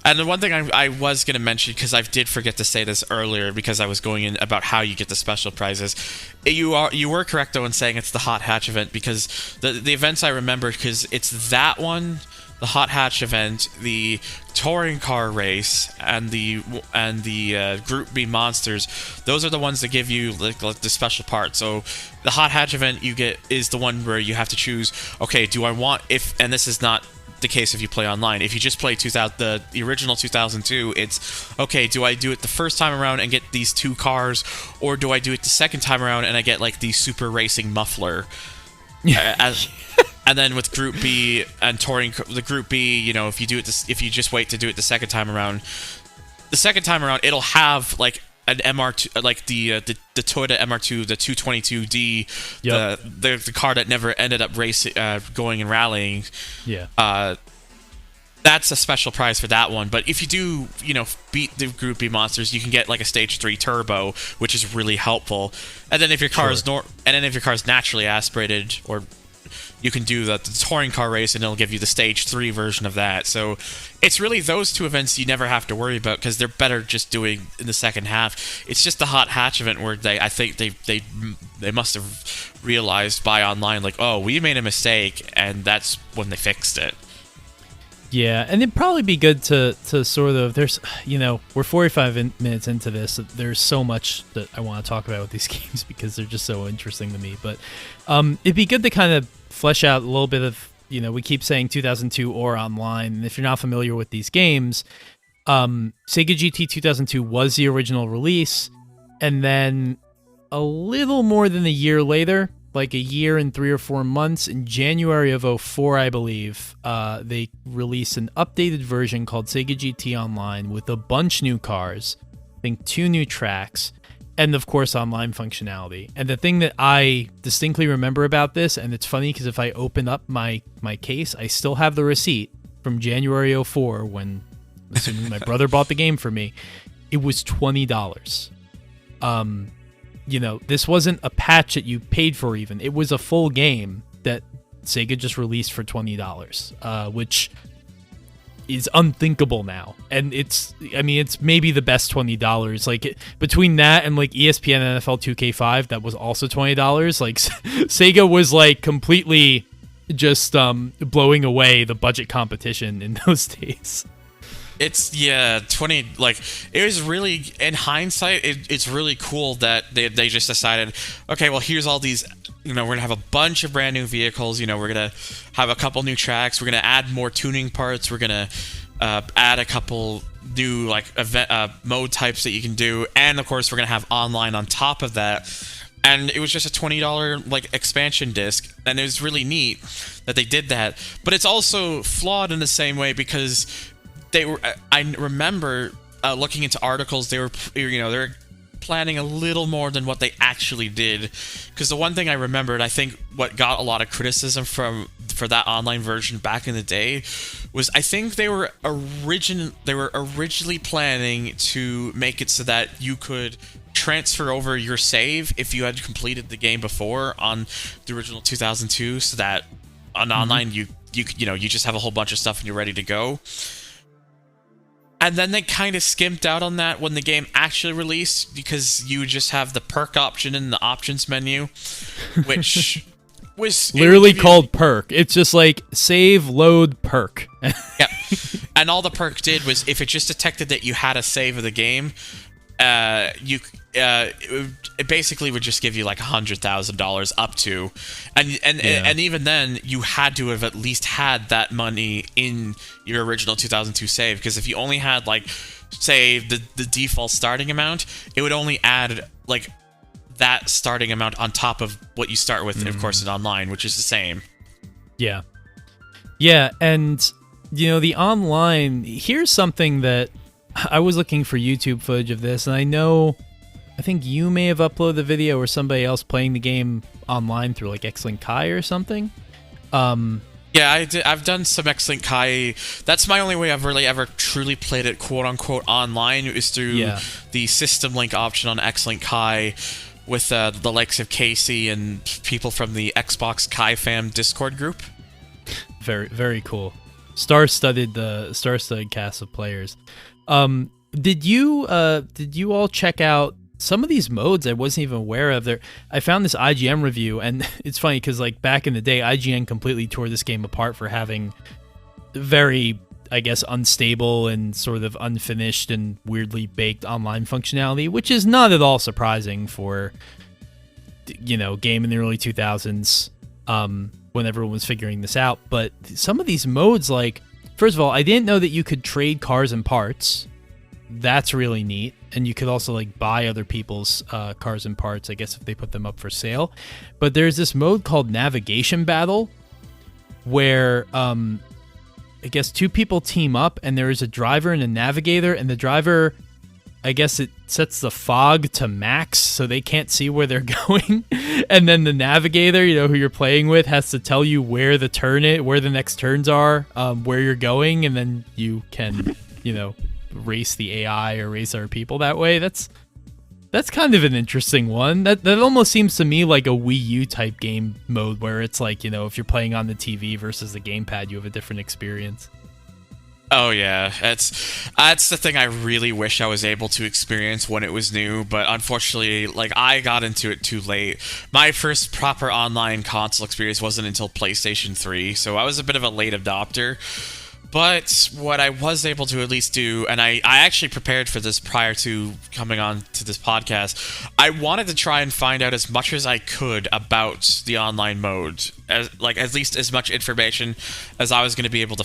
and the one thing I was going to mention, because I did forget to say this earlier because I was going in about how you get the special prizes, you were correct though in saying it's the Hot Hatch event, because the events I remember, because it's that one, the Hot Hatch event, the touring car race, and the Group B monsters. Those are the ones that give you like the special part. So the Hot Hatch event you get is the one where you have to choose, okay, do I want, and this is not the case if you play online. If you just play the original 2002, it's okay, do I do it the first time around and get these 2 cars, or do I do it the second time around and I get like the super racing muffler? And then with Group B and touring, the Group B, you know, if you just wait to do it the second time around, it'll have like an MR2, like the Toyota MR2, the 222D, yep. the car that never ended up going and rallying. Yeah. that's a special prize for that one. But if you do, beat the Group B monsters, you can get like a Stage 3 Turbo, which is really helpful. And then if your car is naturally aspirated, or you can do the touring car race, and it'll give you the Stage 3 version of that. So it's really those two events you never have to worry about, because they're better just doing in the second half. It's just the Hot Hatch event where I think they must have realized by online, like, oh, we made a mistake, and that's when they fixed it. Yeah, and it'd probably be good to sort of, there's, we're 45 minutes into this. There's so much that I want to talk about with these games because they're just so interesting to me. But it'd be good to kind of flesh out a little bit of, we keep saying 2002 or online. And if you're not familiar with these games, Sega GT 2002 was the original release. And then a little more than a year later, like a year and 3 or 4 months, in January of 2004, I believe, they released an updated version called Sega GT Online with a bunch new cars, I think 2 new tracks, and of course online functionality. And the thing that I distinctly remember about this, and it's funny because if I open up my case, I still have the receipt from January 2004 when, assuming my brother bought the game for me, it was $20. This wasn't a patch that you paid for even. It was a full game that Sega just released for $20, which is unthinkable now. And it's maybe the best $20. Like, between that and like ESPN NFL 2K5, that was also $20. Like, Sega was like completely just blowing away the budget competition in those days. It's 20, like, it was really, in hindsight, it's really cool that they just decided, okay, well, here's all these, we're gonna have a bunch of brand new vehicles, we're gonna have a couple new tracks, we're gonna add more tuning parts, we're gonna add a couple new like event mode types that you can do, and of course we're gonna have online on top of that. And it was just a $20 like expansion disc, and it was really neat that they did that. But it's also flawed in the same way, because I remember looking into articles, they were planning a little more than what they actually did. Because the one thing I remembered, I think what got a lot of criticism for that online version back in the day, was I think they were originally planning to make it so that you could transfer over your save if you had completed the game before on the original 2002, so that on online you just have a whole bunch of stuff and you're ready to go. And then they kind of skimped out on that when the game actually released, because you just have the perk option in the options menu, which was literally called perk. It's just like save, load, perk. Yeah. And all the perk did was, if it just detected that you had a save of the game, it basically would just give you like $100,000 up to, and even then you had to have at least had that money in your original 2002 save, because if you only had like, say, the default starting amount, it would only add like that starting amount on top of what you start with, of course, in online, which is the same. Yeah, and the online, here's something that I was looking for YouTube footage of this, and I think you may have uploaded the video, or somebody else playing the game online through like X-Link Kai or something. Yeah, I've done some X-Link Kai. That's my only way I've really ever truly played it, quote-unquote, online, is through the System Link option on X-Link Kai, with the likes of Casey and people from the Xbox Kai Fam Discord group. Very, very cool. Star-studded cast of players. Did you all check out some of these modes I wasn't even aware of? I found this IGN review, and it's funny because like back in the day, IGN completely tore this game apart for having very, I guess, unstable and sort of unfinished and weirdly baked online functionality, which is not at all surprising for game in the early 2000s, when everyone was figuring this out. But some of these modes, like, first of all, I didn't know that you could trade cars and parts. That's really neat. And you could also like buy other people's cars and parts, I guess, if they put them up for sale. But there's this mode called Navigation Battle, where I guess 2 people team up, and there is a driver and a navigator, and the driver, I guess it sets the fog to max so they can't see where they're going. And then the navigator, who you're playing with, has to tell you where the next turns are, where you're going, and then you can, race the AI or race other people that way. That's kind of an interesting one. That almost seems to me like a Wii U type game mode where it's like, if you're playing on the TV versus the gamepad, you have a different experience. Oh yeah, that's the thing I really wish I was able to experience when it was new, but unfortunately, I got into it too late. My first proper online console experience wasn't until PlayStation 3, so I was a bit of a late adopter. But what I was able to at least do, and I actually prepared for this prior to coming on to this podcast, I wanted to try and find out as much as I could about the online mode, at least as much information as I was going to be able to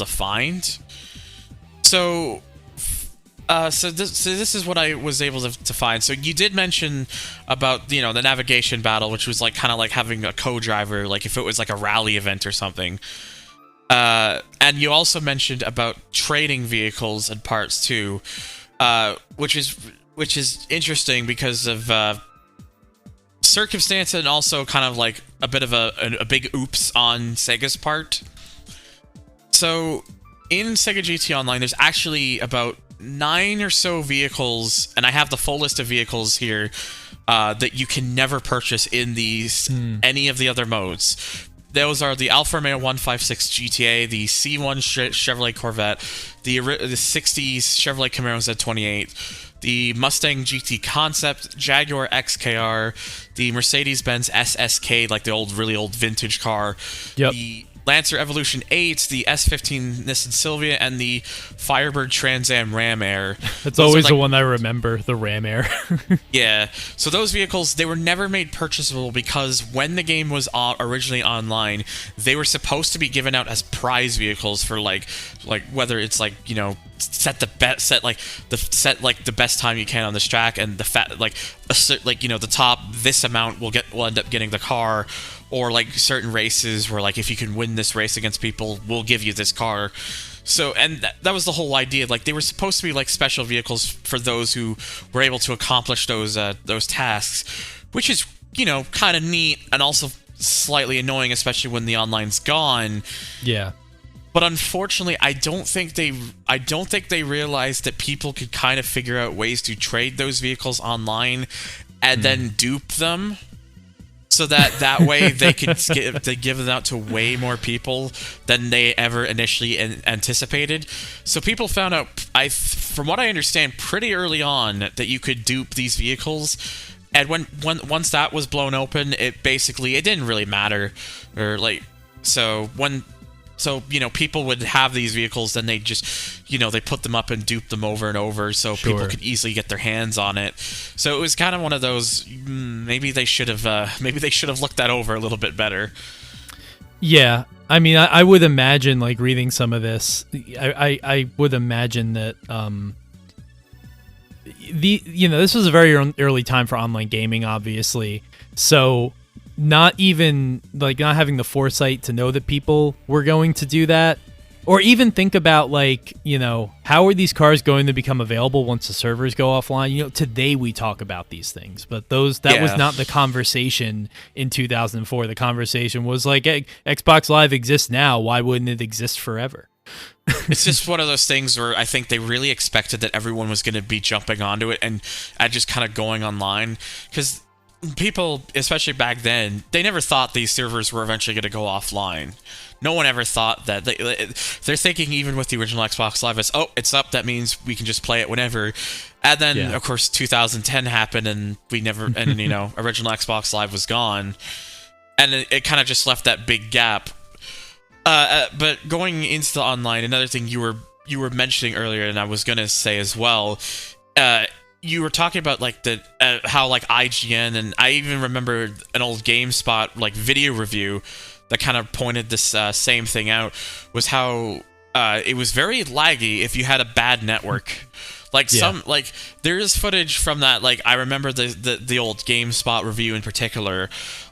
find. So this is what I was able to find. So you did mention about the navigation battle, which was kind of like having a co-driver, if it was like a rally event or something. And you also mentioned about trading vehicles and parts too, which is interesting because of circumstance and also kind of like a bit of a big oops on Sega's part. So in Sega GT Online, there's actually about 9 or so vehicles, and I have the full list of vehicles here that you can never purchase in any of the other modes. Those are the Alfa Romeo 156 GTA, the C1 Chevrolet Corvette, the 60s Chevrolet Camaro Z28, the Mustang GT Concept, Jaguar XKR, the Mercedes-Benz SSK, like the really old vintage car, the Lancer Evolution 8, the S15 Nissan Silvia, and the Firebird Trans Am Ram Air. That's always the one I remember, the Ram Air. Yeah. So those vehicles, they were never made purchasable because when the game was originally online, they were supposed to be given out as prize vehicles for whether it's set the best time you can on this track, and the top this amount will end up getting the car, or certain races where if you can win this race against people, we'll give you this car. So, and that was the whole idea. They were supposed to be special vehicles for those who were able to accomplish those tasks, which is kind of neat and also slightly annoying, especially when the online's gone. Yeah. But unfortunately, I don't think they realized that people could kind of figure out ways to trade those vehicles online and then dupe them, so that way they could give them out to way more people than they ever initially anticipated. So people found out, from what I understand, pretty early on that you could dupe these vehicles. And once that was blown open, it didn't really matter, So, people would have these vehicles, then they just, they put them up and dupe them over and over so people could easily get their hands on it. So it was kind of one of those, maybe they should have looked that over a little bit better. Yeah. I mean, I would imagine, reading some of this, I would imagine that, this was a very early time for online gaming, obviously. So not having the foresight to know that people were going to do that, or even think about how are these cars going to become available once the servers go offline. Today we talk about these things, but that was not the conversation in 2004. The conversation was Xbox Live exists now, why wouldn't it exist forever? It's just one of those things where I think they really expected that everyone was going to be jumping onto it and just kind of going online, because people, especially back then, they never thought these servers were eventually going to go offline. No one ever thought that. They're thinking, even with the original Xbox Live, as, it's up, that means we can just play it whenever. And then, of course, 2010 happened, and original Xbox Live was gone. And it kind of just left that big gap. But going into the online, another thing you were mentioning earlier, and I was going to say as well, you were talking about how IGN, and I even remember an old GameSpot video review that kind of pointed this same thing out, was how it was very laggy if you had a bad network. There is footage from that. I remember the old GameSpot review in particular.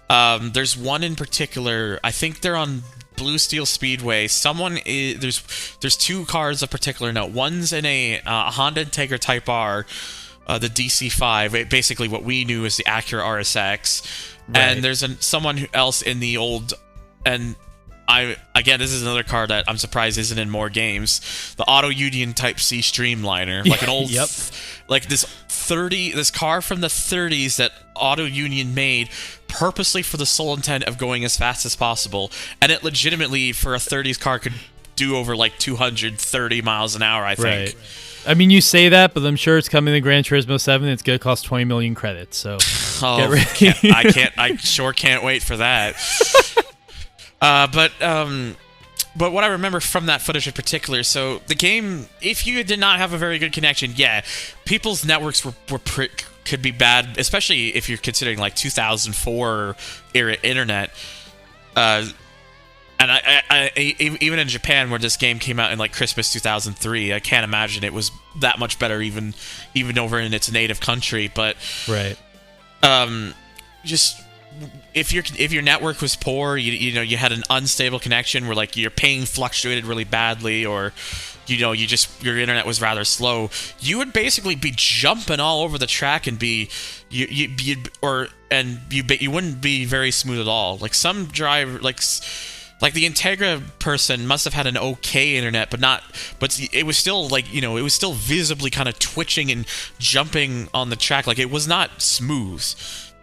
There's one in particular. I think they're on Blue Steel Speedway, there's two cars of particular note. One's in a Honda Integra Type R, the DC5, basically what we knew as the Acura RSX, right. And there's someone else in the old, and again, this is another car that I'm surprised isn't in more games, the Auto Union Type C Streamliner, like an old, yep. Like this car from the 30s that Auto Union made purposely for the sole intent of going as fast as possible, and it legitimately, for a 30s car, could do over like 230 miles an hour, I think. Right. I mean, you say that, but I'm sure it's coming to Gran Turismo 7. It's going to cost 20 million credits, so get ready. I sure can't wait for that. But what I remember from that footage in particular, so the game, if you did not have a very good connection, yeah, people's networks could be bad, especially if you're considering like 2004 era internet. And I even in Japan, where this game came out in like Christmas 2003, I can't imagine it was that much better even over in its native country. But right, just if your network was poor, you had an unstable connection where like your ping fluctuated really badly, or your internet was rather slow, you would basically be jumping all over the track and you wouldn't be very smooth at all. Like some driver, like the Integra person must have had an okay internet, but it was still like, it was still visibly kind of twitching and jumping on the track. Like it was not smooth.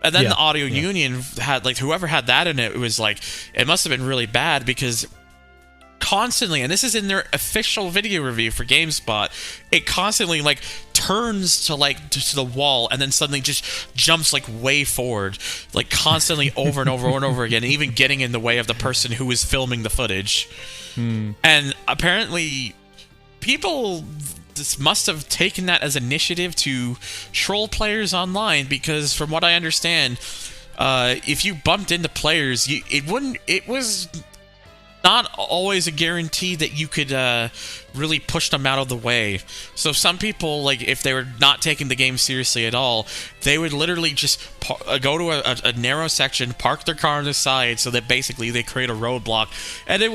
And then the Auto Union had, like, whoever had that in it, it was like, it must have been really bad, because constantly, and this is in their official video review for GameSpot, it constantly like turns to the wall and then suddenly just jumps like way forward, like constantly over and over and over again, even getting in the way of the person who was filming the footage. And apparently people must have taken that as initiative to troll players online, because from what I understand, if you bumped into players, it was not always a guarantee that you could really push them out of the way. So some people, like, if they were not taking the game seriously at all, they would literally just go to a narrow section, park their car on the side, so that basically they create a roadblock, and it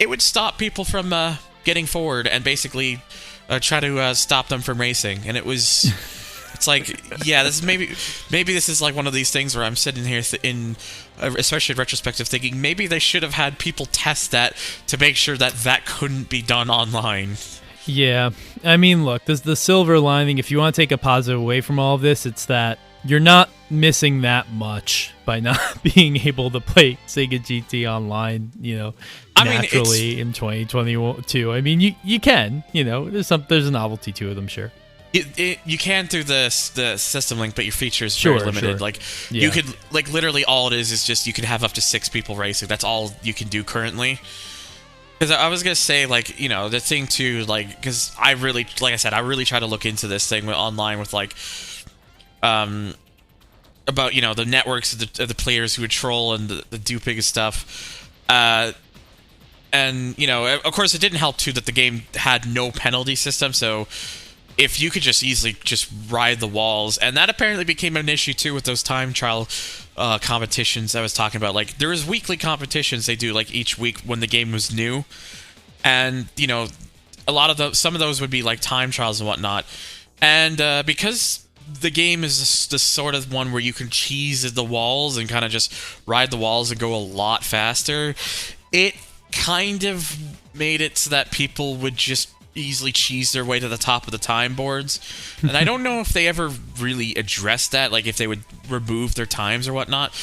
would stop people from getting forward and basically try to stop them from racing. And it's like, yeah, this is maybe this is like one of these things where I'm sitting here especially in retrospective, thinking maybe they should have had people test that to make sure that couldn't be done online. Yeah, I mean, look, there's the silver lining. If you want to take a positive away from all of this, it's that you're not missing that much by not being able to play Sega GT Online, naturally in 2022. I mean, you can, there's a novelty to it, I'm sure. You can through the system link, but your features are very limited. Sure. Like, you could, like, literally all it is just you can have up to 6 people racing. That's all you can do currently. Because I was gonna say, like, the thing too, like, because I really, like I said, I really try to look into this thing online with, like, about the networks of the players who would troll and the duping and stuff. And of course, it didn't help too that the game had no penalty system, so if you could just easily just ride the walls, and that apparently became an issue too with those time trial competitions I was talking about. Like, there was weekly competitions they do, like, each week when the game was new, and some of those would be like time trials and whatnot. And because the game is the sort of one where you can cheese the walls and kind of just ride the walls and go a lot faster, it kind of made it so that people would just easily cheese their way to the top of the time boards. And I don't know if they ever really addressed that, like if they would remove their times or whatnot,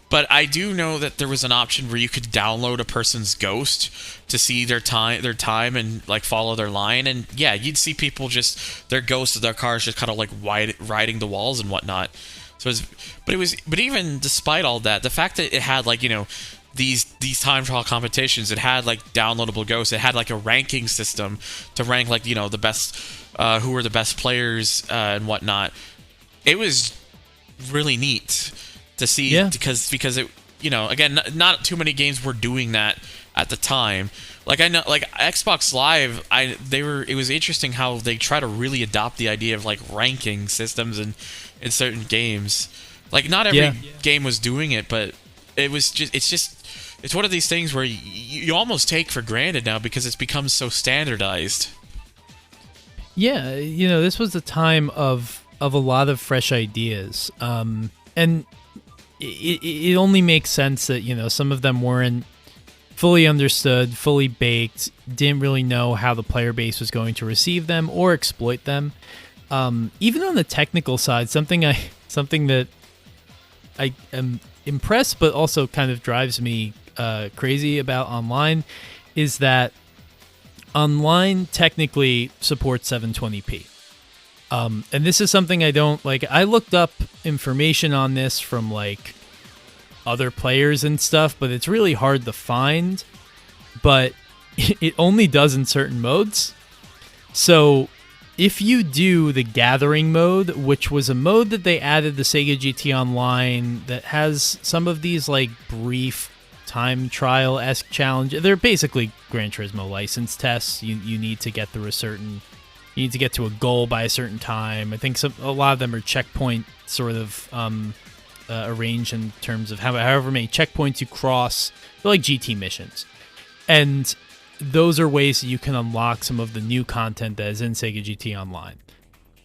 but I do know that there was an option where you could download a person's ghost to see their time and like follow their line, and yeah, you'd see people just their ghosts of their cars just kind of like riding the walls and whatnot. So but even despite all that, the fact that it had, like, these time trial competitions, it had like downloadable ghosts, it had like a ranking system to rank, like, the best who were the best players and whatnot. It was really neat to see, because it, again, not too many games were doing that at the time. Like, I know, like, Xbox Live, it was interesting how they try to really adopt the idea of like ranking systems in certain games. Like, not every game was doing it, but it's just it's one of these things where you almost take for granted now because it's become so standardized. Yeah, this was a time of a lot of fresh ideas, and it only makes sense that some of them weren't fully understood, fully baked, didn't really know how the player base was going to receive them or exploit them. Even on the technical side, something that I am impressed but also kind of drives me crazy about online is that online technically supports 720p. And this is something I don't like. I looked up information on this from like other players and stuff, but it's really hard to find. But it only does in certain modes. So if you do the gathering mode, which was a mode that they added to Sega GT Online that has some of these like brief time trial-esque challenge. They're basically Gran Turismo license tests. You need to get through you need to get to a goal by a certain time. I think a lot of them are checkpoint sort of arranged in terms of however many checkpoints you cross. They're like GT missions. And those are ways that you can unlock some of the new content that is in Sega GT Online.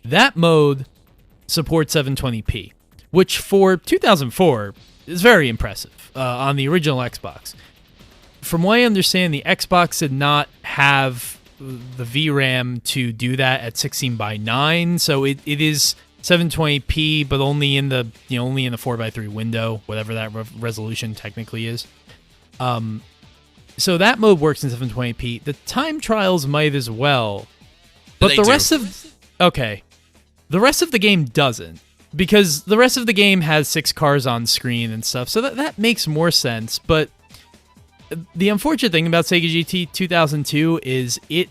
That mode supports 720p, which for 2004 is very impressive on the original Xbox. From what I understand, the Xbox did not have the VRAM to do that at 16:9, so it is 720p, but only in the 4:3 window, whatever that resolution technically is. So that mode works in 720p. The time trials might as well, but the rest of the game doesn't, because the rest of the game has 6 cars on screen and stuff. So that makes more sense. But the unfortunate thing about Sega GT 2002 is it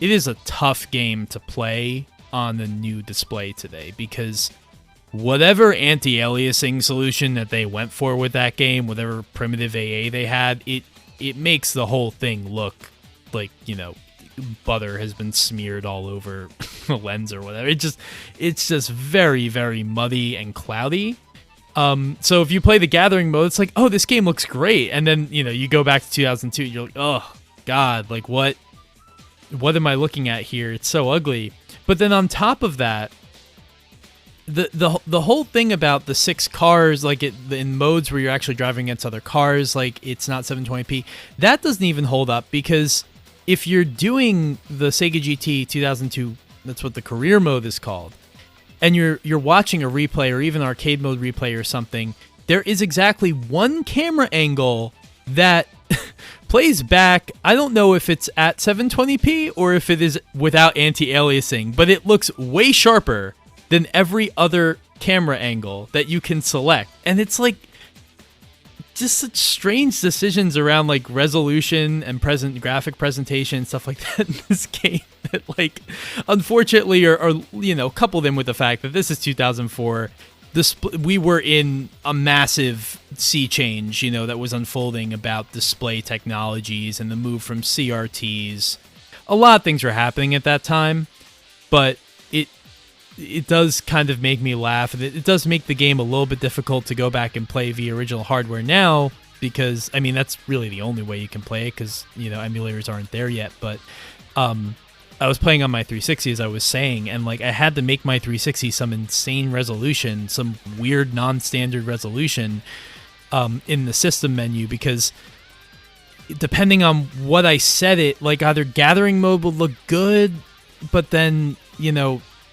is a tough game to play on the new display today, because whatever anti-aliasing solution that they went for with that game, whatever primitive AA they had, it makes the whole thing look like, butter has been smeared all over the lens or whatever. It's just very, very muddy and cloudy. So if you play the gathering mode, it's like, oh, this game looks great. And then, you go back to 2002, you're like, oh, God, like what am I looking at here? It's so ugly. But then on top of that, the whole thing about the 6 cars, like in modes where you're actually driving against other cars, like it's not 720p, that doesn't even hold up, because if you're doing the Sega GT 2002, that's what the career mode is called, and you're watching a replay or even arcade mode replay or something, there is exactly one camera angle that plays back. I don't know if it's at 720p or if it is without anti-aliasing, but it looks way sharper than every other camera angle that you can select. And it's like just such strange decisions around like resolution and graphic presentation and stuff like that in this game that, like, unfortunately are coupled in with the fact that this is 2004. We were in a massive sea change, that was unfolding about display technologies and the move from CRTs. A lot of things were happening at that time, but it does kind of make me laugh. It does make the game a little bit difficult to go back and play via original hardware now, because, I mean, that's really the only way you can play it, because, emulators aren't there yet. But I was playing on my 360, as I was saying, and like I had to make my 360 some insane resolution, some weird non-standard resolution in the system menu, because depending on what I set it, like either gathering mode would look good, but then,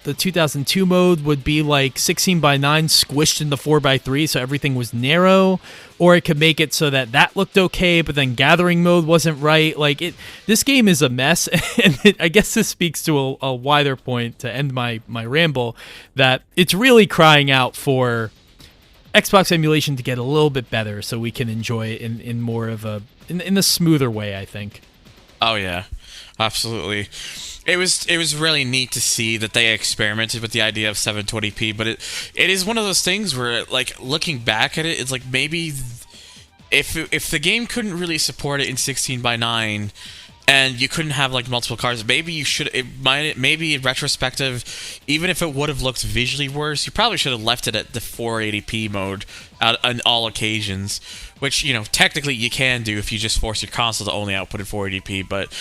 the 2002 mode would be like 16:9 squished into 4:3, so everything was narrow, or it could make it so that looked okay, but then gathering mode wasn't right. Like this game is a mess, and I guess this speaks to a wider point to end my ramble, that it's really crying out for Xbox emulation to get a little bit better, so we can enjoy it in more of in a smoother way, I think. Oh yeah, absolutely. It was really neat to see that they experimented with the idea of 720p, but it is one of those things where, like, looking back at it, it's like maybe if the game couldn't really support it in 16:9, and you couldn't have like multiple cars. Maybe you should. Maybe in retrospective, even if it would have looked visually worse, you probably should have left it at the 480p mode on all occasions. Which technically you can do if you just force your console to only output at 480p. But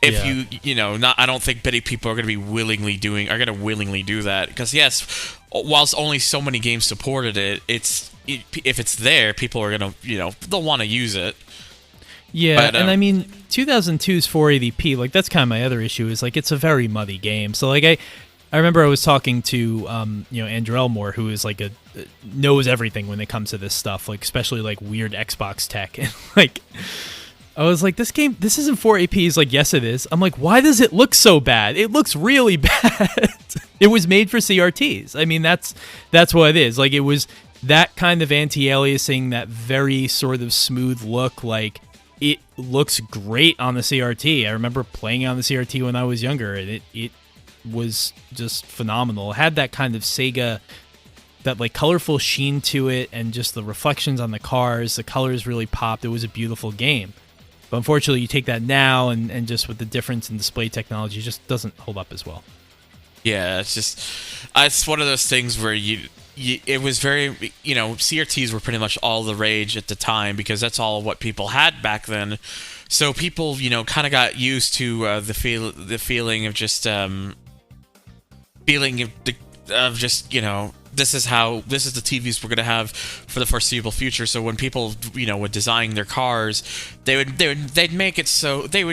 if I don't think many people are going to be willingly do that, because yes, whilst only so many games supported it, if it's there, people are gonna they'll want to use it. Yeah, but, and I mean 2002's 480p, like that's kind of my other issue, is like it's a very muddy game. So like I remember I was talking to Andrew Elmore, who is like knows everything when it comes to this stuff, like especially like weird Xbox tech, and like I was like, this isn't 480p. He's like, yes, it is. I'm like, why does it look so bad? It looks really bad. It was made for CRTs. I mean, that's what it is. Like, it was that kind of anti-aliasing, that very sort of smooth look. Like, it looks great on the CRT. I remember playing on the CRT when I was younger, and it was just phenomenal. It had that kind of Sega, that like colorful sheen to it, and just the reflections on the cars. The colors really popped. It was a beautiful game. But unfortunately, you take that now, and just with the difference in display technology, it just doesn't hold up as well. Yeah, it's one of those things where it was very, CRTs were pretty much all the rage at the time, because that's all what people had back then. So people, kind of got used to the feeling of just this is the TVs we're gonna have for the foreseeable future. So when people would design their cars, they'd make it so that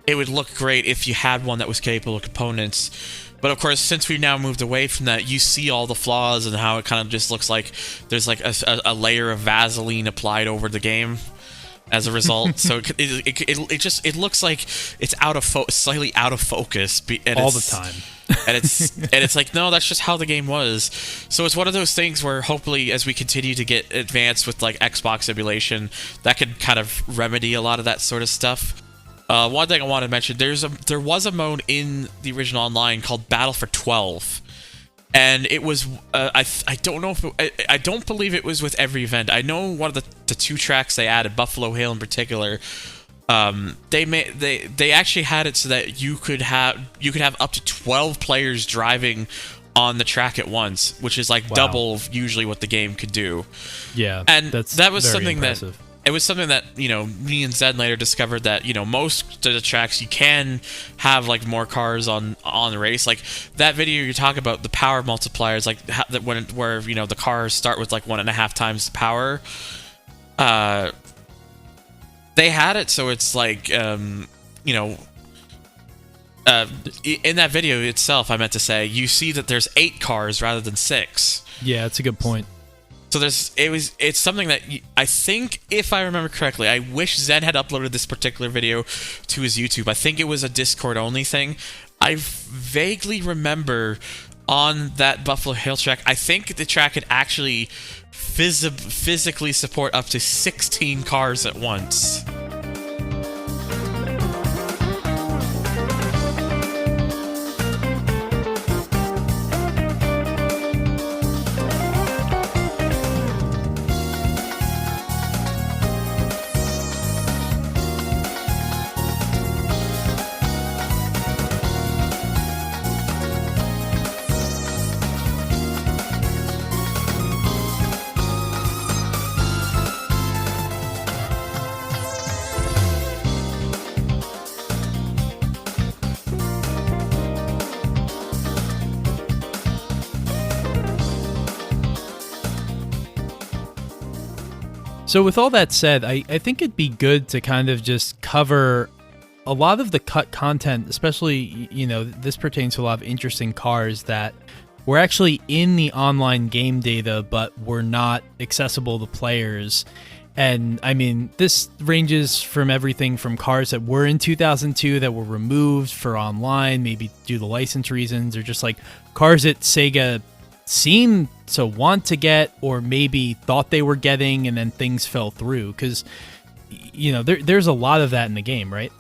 it would look great if you had one that was capable of components. But of course, since we've now moved away from that, you see all the flaws and how it kind of just looks like there's like a layer of Vaseline applied over the game as a result. So it looks like it's slightly out of focus all the time. and it's like, no, that's just how the game was. So it's one of those things where hopefully, as we continue to get advanced with like Xbox emulation, that could kind of remedy a lot of that sort of stuff. One thing I want to mention, there was a mode in the original Online called Battle for 12. And it was, I don't know if I don't believe it was with every event. I know one of the two tracks they added, Buffalo Hill in particular, they actually had it so that you could have up to 12 players driving on the track at once, which is like double usually what the game could do. Yeah, and that was very something impressive. It was something that, me and Zen later discovered that, most of the tracks you can have like more cars on the race. Like that video you talk about, the power multipliers, like where the cars start with like 1.5 times the power. They had it so it's like in that video itself, I meant to say, you see that there's 8 cars rather than 6. Yeah, that's a good point. So it's something that I think, if I remember correctly, I wish Zen had uploaded this particular video to his YouTube. I think it was a Discord only thing. I vaguely remember on that Buffalo Hill track, I think the track could actually physically support up to 16 cars at once. So with all that said, I think it'd be good to kind of just cover a lot of the cut content, especially, this pertains to a lot of interesting cars that were actually in the online game data, but were not accessible to players. And I mean, this ranges from everything from cars that were in 2002 that were removed for online, maybe due to license reasons, or just like cars that Sega seemed to want to get, or maybe thought they were getting, and then things fell through. Because, there's a lot of that in the game, right?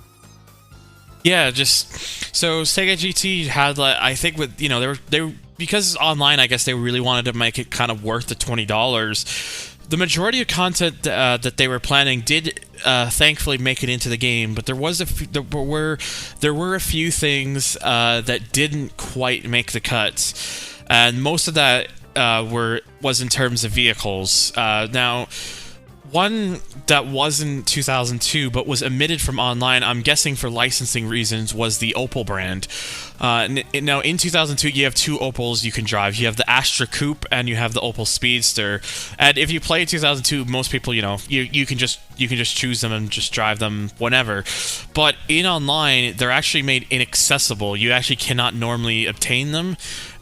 Yeah, just so Sega GT had, I think, with they were because it's online, I guess they really wanted to make it kind of worth the $20. the majority of content that they were planning did thankfully make it into the game, but there were a few things that didn't quite make the cuts, and most of that was in terms of vehicles. Now, one that was in 2002 but was omitted from online, I'm guessing for licensing reasons, was the Opel brand. Now, in 2002, you have two Opels you can drive. You have the Astra Coupe and you have the Opel Speedster. And if you play 2002, most people, you can just choose them and just drive them whenever. But in online, they're actually made inaccessible. You actually cannot normally obtain them.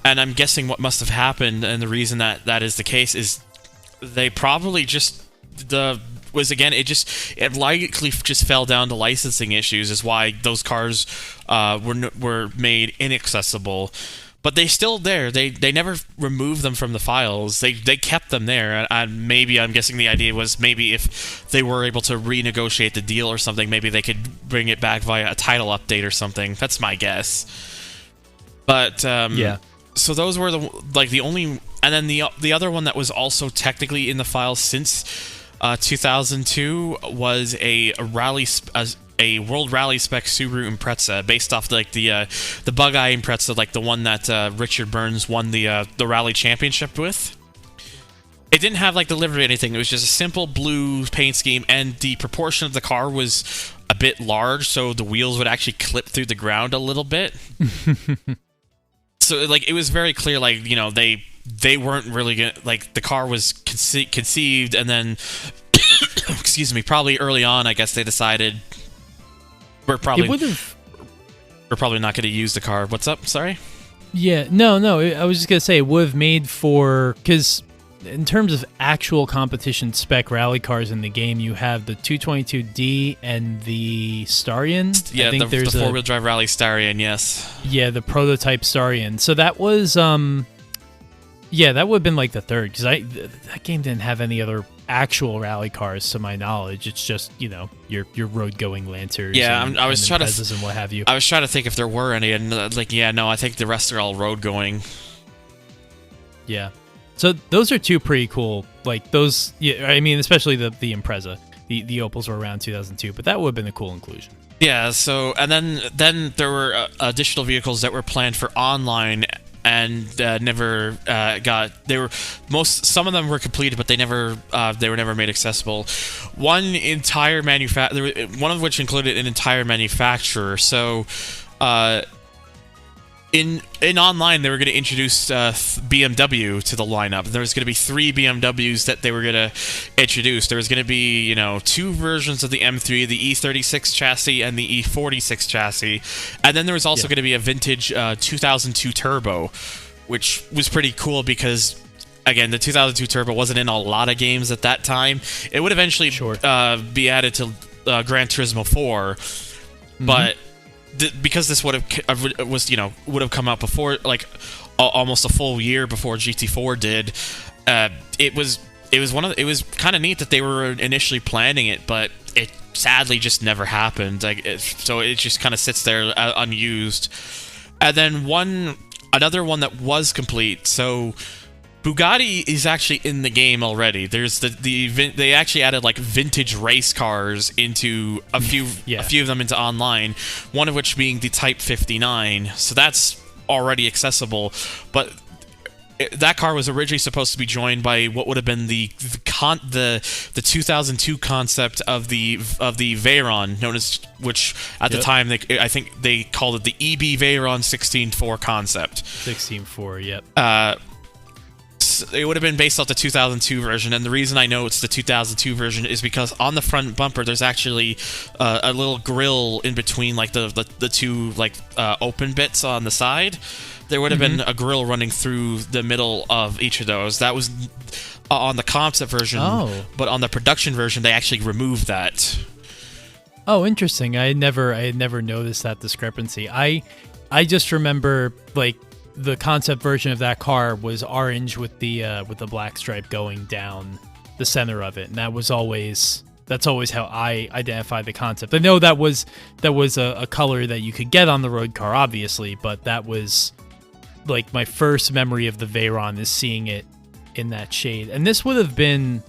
And I'm guessing what must have happened, and the reason that is the case, is they probably just it likely just fell down to licensing issues, is why those cars were made inaccessible. But they're still there. They never removed them from the files. They kept them there. And maybe, I'm guessing the idea was, maybe if they were able to renegotiate the deal or something, maybe they could bring it back via a title update or something. That's my guess. But yeah. So those were the only, and then the other one that was also technically in the files since 2002 was a World Rally spec Subaru Impreza, based off the Bug-Eye Impreza, like the one that Richard Burns won the rally championship with. It didn't have the livery or anything. It was just a simple blue paint scheme, and the proportion of the car was a bit large, so the wheels would actually clip through the ground a little bit. So it was very clear, they weren't really gonna, the car was conceived, and then excuse me, probably early on, I guess they decided we're probably not going to use the car. What's up? Sorry. Yeah, no. I was just gonna say it would have made for, because in terms of actual competition spec rally cars in the game, you have the 222D and the Starion. Yeah, the four-wheel drive rally Starion, yes. Yeah, the prototype Starion. So that was, that would have been the third, because that game didn't have any other actual rally cars, to my knowledge. It's just, your road-going Lancers. Yeah, and, I was trying to, and what have you. I was trying to think if there were any, and I think the rest are all road-going. Yeah. So those are two pretty cool, those, yeah, I mean, especially the Impreza. The Opels were around 2002, but that would have been a cool inclusion. Yeah, so, and then there were additional vehicles that were planned for online and never some of them were completed, but they were never made accessible. One of which included an entire manufacturer. So, In online, they were going to introduce BMW to the lineup. There was going to be 3 BMWs that they were going to introduce. There was going to be, 2 versions of the M3, the E36 chassis and the E46 chassis. And then there was also going to be a vintage 2002 Turbo, which was pretty cool because, again, the 2002 Turbo wasn't in a lot of games at that time. It would eventually be added to Gran Turismo 4, but because this would have come out before, almost a full year before GT4 did, it was kind of neat that they were initially planning it, but it sadly just never happened. So it just kind of sits there unused. And then another one that was complete. So Bugatti is actually in the game already. There's they actually added vintage race cars into a few of them into online. One of which being the Type 59. So that's already accessible, but that car was originally supposed to be joined by what would have been the 2002 concept of the Veyron, known as, which at the time I think they called it the EB Veyron 16.4 concept. 16.4, yep. It would have been based off the 2002 version, and the reason I know it's the 2002 version is because on the front bumper there's actually a little grill in between the two open bits on the side. There would have been a grill running through the middle of each of those. That was on the concept version, but on the production version they actually removed that. Oh, interesting. I had never noticed that discrepancy. I just remember the concept version of that car was orange with the black stripe going down the center of it, and that's always how I identify the concept. I know that was a color that you could get on the road car, obviously, but that was my first memory of the Veyron is seeing it in that shade. And this would have been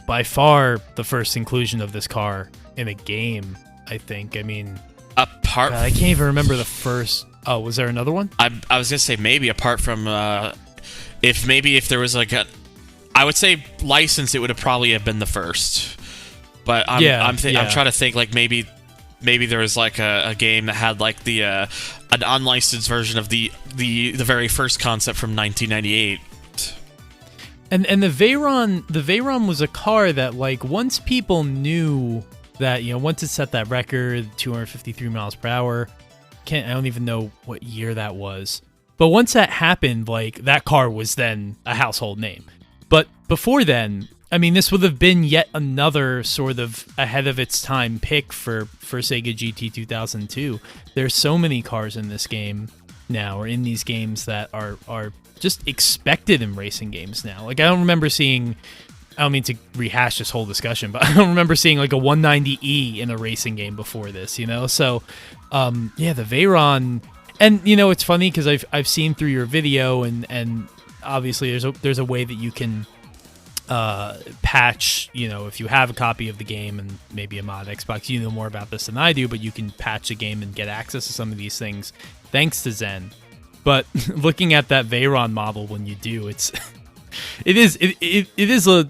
by far the first inclusion of this car in a game, I think. I mean, apart I can't even remember the first. Oh, was there another one? I was gonna say maybe apart from if there was like a, I would say license, it would have probably have been the first. But I'm trying to think, like maybe there was like a game that had like the an unlicensed version of the very first concept from 1998. And the Veyron was a car that, like, once people knew that, once it set that record, 253 miles per hour, I don't even know what year that was. But once that happened, like, that car was then a household name. But before then, I mean, this would have been yet another sort of ahead of its time pick for Sega GT 2002. There's so many cars in this game now, or in these games, that are just expected in racing games now. Like, I don't mean to rehash this whole discussion, but I don't remember seeing like a 190E in a racing game before this, So, the Veyron, and it's funny because I've seen through your video, and obviously there's a way that you can patch, if you have a copy of the game and maybe a mod Xbox, you know more about this than I do, but you can patch the game and get access to some of these things thanks to Zen. But looking at that Veyron model, when you do, it is a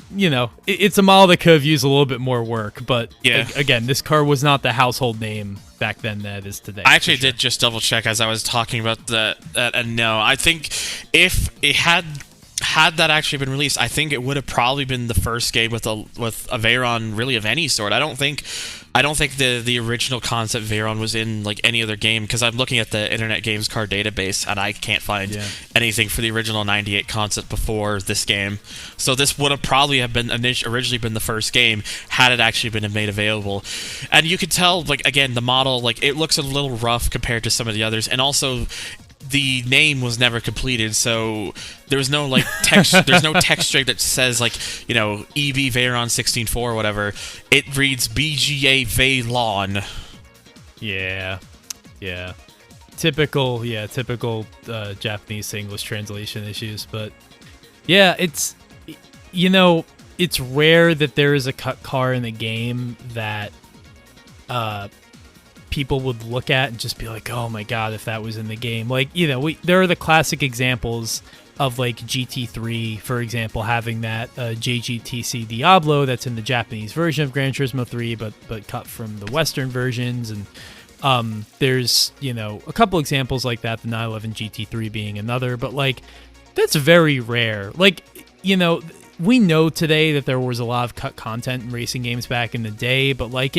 it's a model that could have used a little bit more work. But again, this car was not the household name back then that it is today. I actually did just double check as I was talking about that, and no, I think if it had that actually been released, I think it would have probably been the first game with a Veyron really of any sort. I don't think the original concept Veyron was in like any other game, because I'm looking at the Internet Games Card database and I can't find anything for the original 98 concept before this game. So this would have probably have been originally been the first game had it actually been made available. And you could tell, like, again, the model, like, it looks a little rough compared to some of the others, and also the name was never completed, so there was no like text. There's no text string that says like EB Veyron 16.4 or whatever. It reads BGA Veyron. Yeah. Typical Japanese to English translation issues, but yeah, it's it's rare that there is a cut car in the game that people would look at and just be like, oh my god, if that was in the game. Like, there are the classic examples of like GT3, for example, having that JGTC Diablo that's in the Japanese version of Gran Turismo 3, but cut from the Western versions. And there's a couple examples like that, the 911 GT3 being another, but like that's very rare. Like, we know today that there was a lot of cut content in racing games back in the day, but like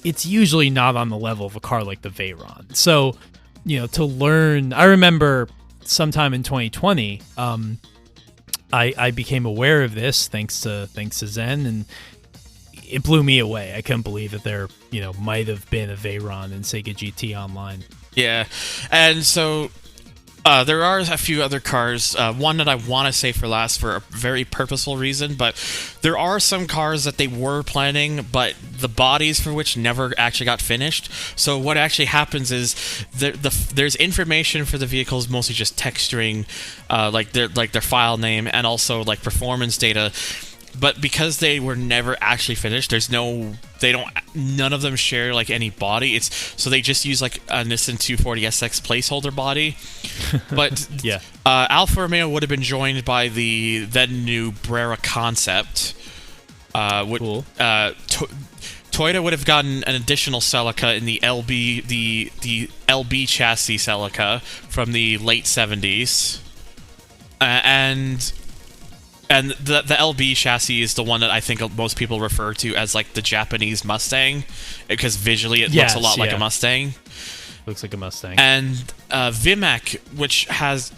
it's usually not on the level of a car like the Veyron. So, to learn, I remember sometime in 2020, I became aware of this thanks to Zen, and it blew me away. I couldn't believe that there, might have been a Veyron in Sega GT Online. Yeah, and so there are a few other cars. One that I want to say for last for a very purposeful reason, but there are some cars that they were planning, but the bodies for which never actually got finished. So what actually happens is there's information for the vehicles, mostly just text string, like their file name, and also like performance data. But because they were never actually finished, none of them share like any body. So they just use like a Nissan 240SX placeholder body. But yeah, Alfa Romeo would have been joined by the then new Brera concept. Cool. Toyota would have gotten an additional Celica in the LB chassis Celica from the late 70s, and the LB chassis is the one that I think most people refer to as like the Japanese Mustang, because visually it looks a lot like a Mustang. Looks like a Mustang. And Vimac, which has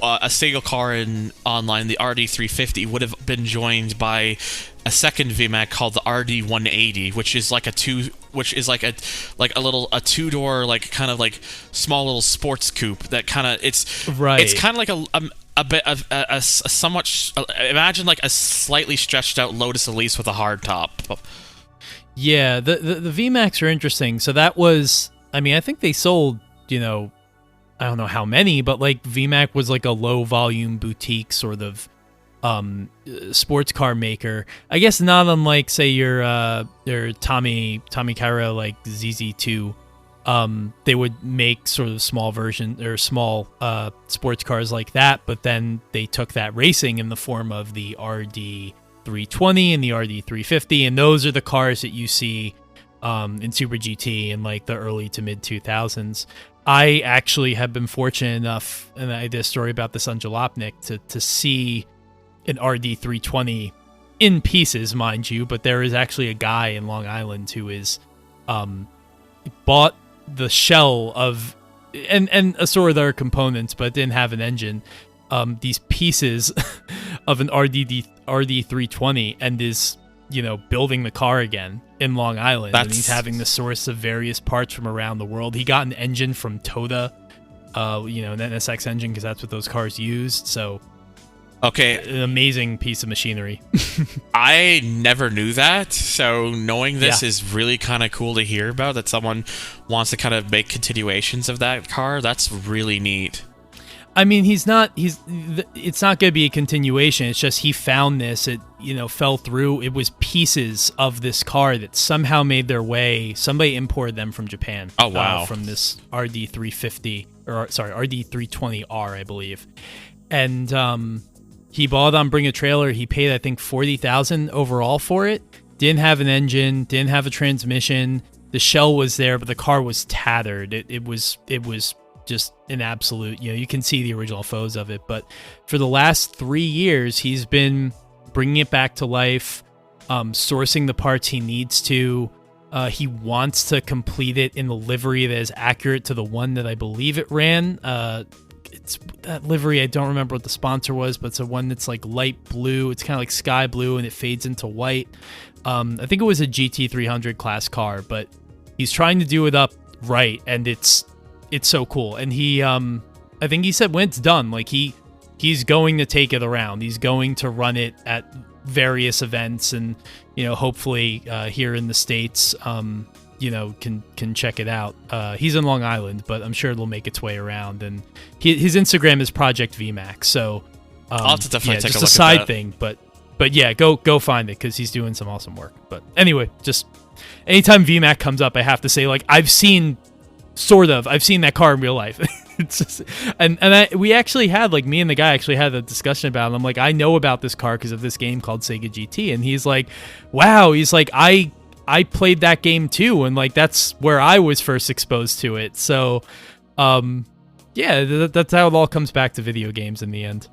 a Sega car in online, the RD350, would have been joined by a second VMAC called the RD180, which is like a two-door, like kind of like small little sports coupe that kind of it's kind of like a bit of a somewhat imagine like a slightly stretched out Lotus Elise with a hard top. Yeah, the VMAX are interesting. So that was, I mean, I think they sold, I don't know how many, but like VMAC was like a low volume boutique sort of sports car maker. I guess not unlike, say, your Tommy Cairo, like ZZ2. They would make sort of small version or small sports cars like that, but then they took that racing in the form of the RD320 and the RD350, and those are the cars that you see in Super GT in like the early to mid 2000s. I actually have been fortunate enough, and I did a story about this on Jalopnik, to see an RD320 in pieces, mind you, but there is actually a guy in Long Island who is bought the shell of and a sort of other components, but didn't have an engine. These pieces of an RD320 and is, you know, building the car again in Long Island. And he's having the source of various parts from around the world. He got an engine from Toda, you know, an NSX engine, because that's what those cars used. So, okay, an amazing piece of machinery. I never knew that, so knowing this is really kind of cool to hear about, that someone wants to kind of make continuations of that car. That's really neat. I mean, it's not going to be a continuation. It's just he found this, it, you know, fell through. It was pieces of this car that somehow made their way. Somebody imported them from Japan. Oh, wow. From this RD350, or sorry, RD320R, I believe. And he bought on Bring a Trailer. He paid, I think, $40,000 overall for it. Didn't have an engine, didn't have a transmission. The shell was there, but the car was tattered. It was just an absolute, you know, you can see the original photos of it, but for the last 3 years he's been bringing it back to life, sourcing the parts he needs to. He wants to complete it in the livery that is accurate to the one that I believe it ran. It's that livery, I don't remember what the sponsor was, but it's a one that's like light blue. It's kind of like sky blue and it fades into white. I think it was a GT300 class car, but he's trying to do it up right, and it's so cool. And he, I think he said when it's done, like he's going to take it around. He's going to run it at various events, and, you know, hopefully here in the States, you know, can check it out. He's in Long Island, but I'm sure it'll make its way around. And his Instagram is Project VMAX. So I'll have to definitely take just a look a side at that. thing, but yeah, go find it, because he's doing some awesome work. But anyway, just anytime VMAX comes up, I have to say, like, I've seen that car in real life. It's just, we actually had, like, me and the guy actually had a discussion about it. I'm like, I know about this car because of this game called Sega GT, and he's like, wow, he's like, I played that game too, and like that's where I was first exposed to it. So, yeah, that's how it all comes back to video games in the end.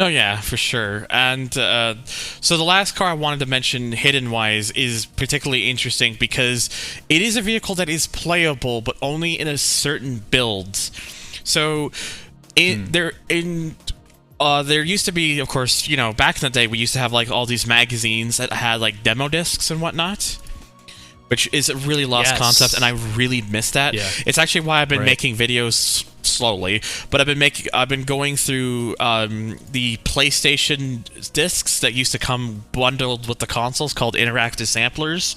Oh yeah, for sure. And so the last car I wanted to mention, hidden-wise, is particularly interesting because it is a vehicle that is playable, but only in a certain builds. So there used to be, of course, you know, back in the day, we used to have like all these magazines that had like demo discs and whatnot, which is a really lost concept, and I really miss that. Yeah. It's actually why I've been making videos slowly, but I've been going through the PlayStation discs that used to come bundled with the consoles, called interactive samplers.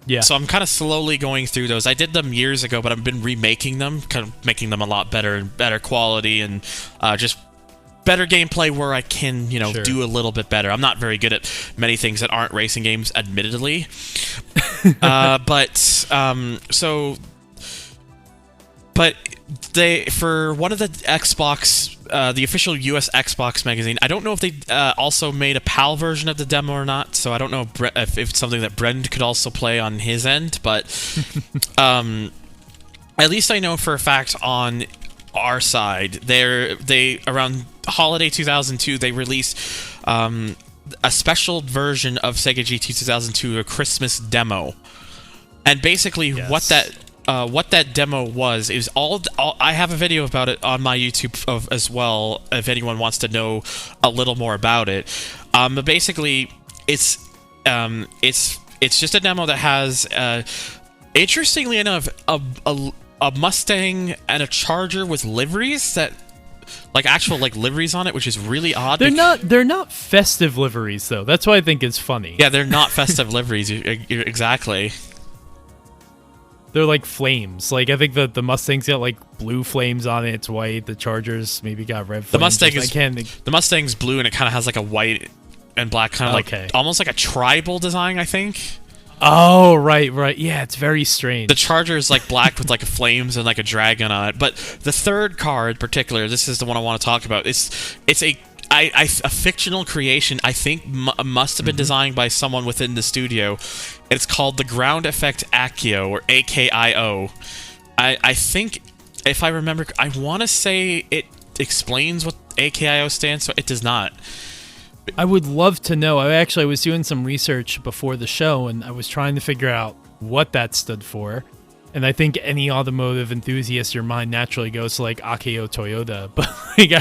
Yeah. So I'm kind of slowly going through those. I did them years ago, but I've been remaking them, kind of making them a lot better and better quality, and just better gameplay where I can, you know, do a little bit better. I'm not very good at many things that aren't racing games, admittedly. But they, for one of the Xbox, the official US Xbox magazine, I don't know if they also made a PAL version of the demo or not, so I don't know if it's something that Brend could also play on his end, but at least I know for a fact on our side, they around holiday 2002, they released a special version of Sega GT 2002, a Christmas demo, and basically what that demo was, it was all I have a video about it on my YouTube as well, if anyone wants to know a little more about it. But basically, it's just a demo that has, interestingly enough, a Mustang and a Charger with liveries that, like, actual like liveries on it, which is really odd. They're not festive liveries though. That's why I think it's funny. Yeah, they're not festive liveries. Exactly. they're like flames. Like I think the Mustang's got like blue flames on it. It's white. The Chargers maybe got red flames. The Mustang's blue, and it kind of has like a white and black kind of like almost like a tribal design, I think. Oh, right. Yeah, it's very strange. The Charger is like black with like flames and like a dragon on it. But the third car in particular, this is the one I want to talk about. It's a fictional creation. I think must have been designed by someone within the studio. It's called the Ground Effect Akio, or AKIO. I think, if I remember, I want to say it explains what AKIO stands for. It does not. I would love to know. I was doing some research before the show, and I was trying to figure out what that stood for. And I think any automotive enthusiast, your mind naturally goes to like Akio Toyota. But like,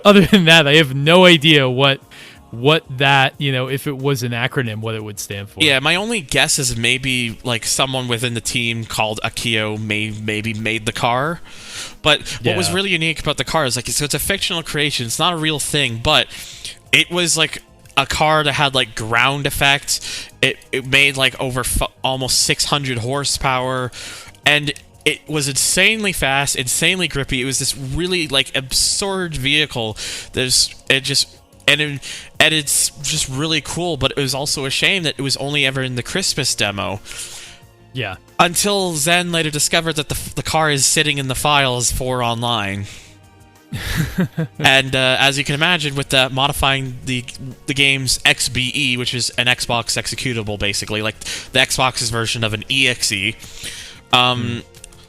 other than that, I have no idea what that, if it was an acronym, what it would stand for. Yeah, my only guess is maybe like someone within the team called Akio maybe made the car. But what was really unique about the car is like, so it's a fictional creation. It's not a real thing, but it was like a car that had like ground effect. It made like over almost 600 horsepower, and it was insanely fast, insanely grippy. It was this really like absurd vehicle. It's just really cool. But it was also a shame that it was only ever in the Christmas demo. Yeah. Until Zen later discovered that the car is sitting in the files for online. And as you can imagine, with modifying the game's XBE, which is an Xbox executable, basically like the Xbox's version of an EXE,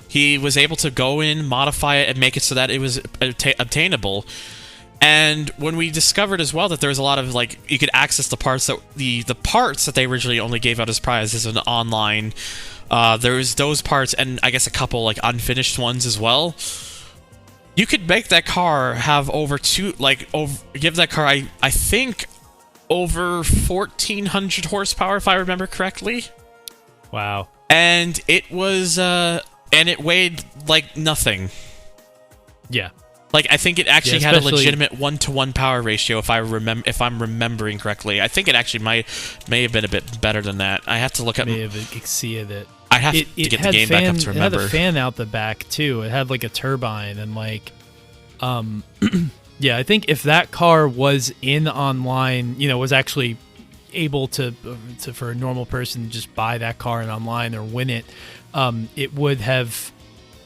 he was able to go in, modify it, and make it so that it was obtainable. And when we discovered as well that there was a lot of like, you could access the parts that the parts that they originally only gave out as prizes in online. There was those parts, and I guess a couple like unfinished ones as well. You could make that car have give that car, I think, over 1,400 horsepower, if I remember correctly. Wow. And it was, and it weighed like nothing. Yeah. Like, I think it actually had a legitimate 1-to-1 power ratio, if I'm remembering correctly. I think it actually may have been a bit better than that. I have to look up. May have exceeded it. I have to get the game back up to remember. It had a fan out the back too. It had like a turbine and like, yeah. I think if that car was in online, was actually able to for a normal person to just buy that car in online or win it, it would have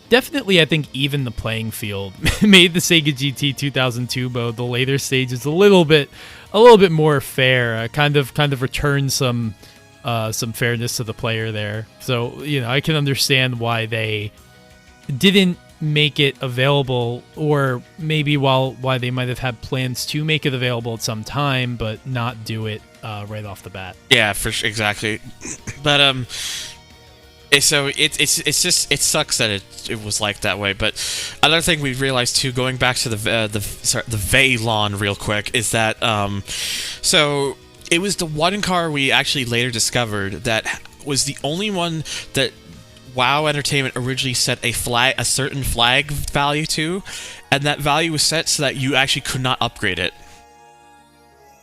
definitely, I think, even the playing field. Made the Sega GT 2002 mode, the later stages, a little bit more fair. Kind of return some fairness to the player there. So, I can understand why they didn't make it available, or maybe why they might have had plans to make it available at some time, but not do it right off the bat. Yeah, for sure, exactly. But so it's just, it sucks that it was like that way. But another thing we realized too, going back to the Veylon real quick, is that so it was the one car we actually later discovered that was the only one that WoW Entertainment originally set a certain flag value to, and that value was set so that you actually could not upgrade it.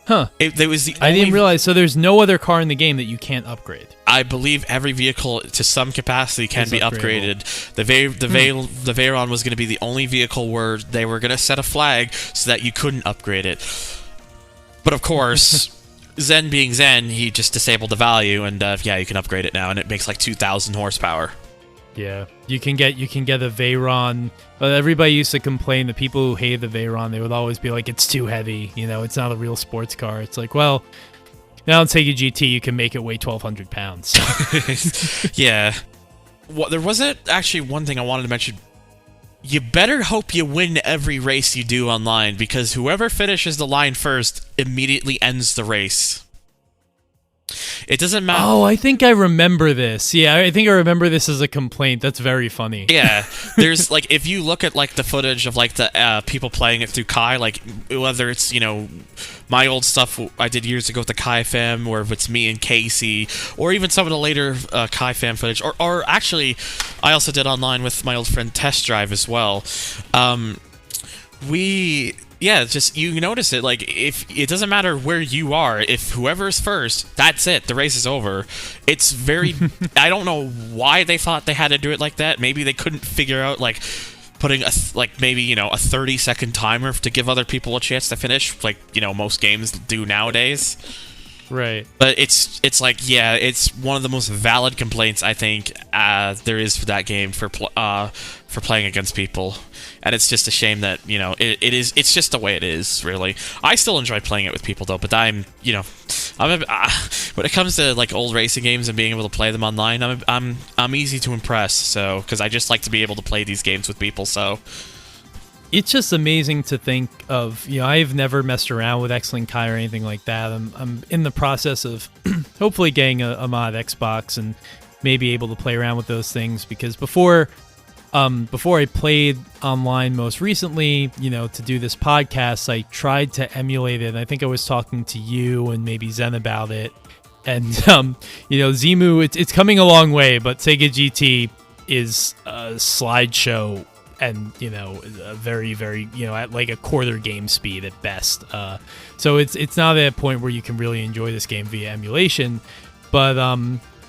Huh. It was the I didn't realize. So there's no other car in the game that you can't upgrade. I believe every vehicle to some capacity can be upgraded. The Veyron was going to be the only vehicle where they were going to set a flag so that you couldn't upgrade it. But of course, Zen being Zen, he just disabled the value, and yeah, you can upgrade it now, and it makes like 2,000 horsepower. Yeah, you can get a Veyron. Everybody used to complain. The people who hated the Veyron, they would always be like, "It's too heavy. It's not a real sports car." It's like, well, now in Sega GT, you can make it weigh 1,200 pounds. Yeah. Well, there wasn't actually one thing I wanted to mention. You better hope you win every race you do online, because whoever finishes the line first immediately ends the race. It doesn't matter. Oh, I think I remember this. Yeah, I think I remember this as a complaint. That's very funny. Yeah, there's like, if you look at like the footage of like the people playing it through Kai, like whether it's my old stuff I did years ago with the Kai fam, or if it's me and Casey, or even some of the later Kai fam footage, or actually I also did online with my old friend Test Drive as well. yeah, it's just you notice it. Like, if it doesn't matter where you are, if whoever's first, that's it. The race is over. It's very. I don't know why they thought they had to do it like that. Maybe they couldn't figure out like putting a maybe a 30-second timer to give other people a chance to finish, like most games do nowadays. Right. But it's like, yeah, it's one of the most valid complaints I think there is for that game for playing against people, and it's just a shame that it's just the way it is. Really, I still enjoy playing it with people though. But when it comes to like old racing games and being able to play them online, I'm easy to impress. So because I just like to be able to play these games with people. So. It's just amazing to think of, I've never messed around with X-Link Kai or anything like that. I'm in the process of hopefully getting a mod Xbox and maybe able to play around with those things, because before I played online most recently, to do this podcast, I tried to emulate it. And I think I was talking to you and maybe Zen about it. And, Zemu, it's coming a long way, but Sega GT is a slideshow and a very, very at like a quarter game speed at best. So it's not at a point where you can really enjoy this game via emulation. But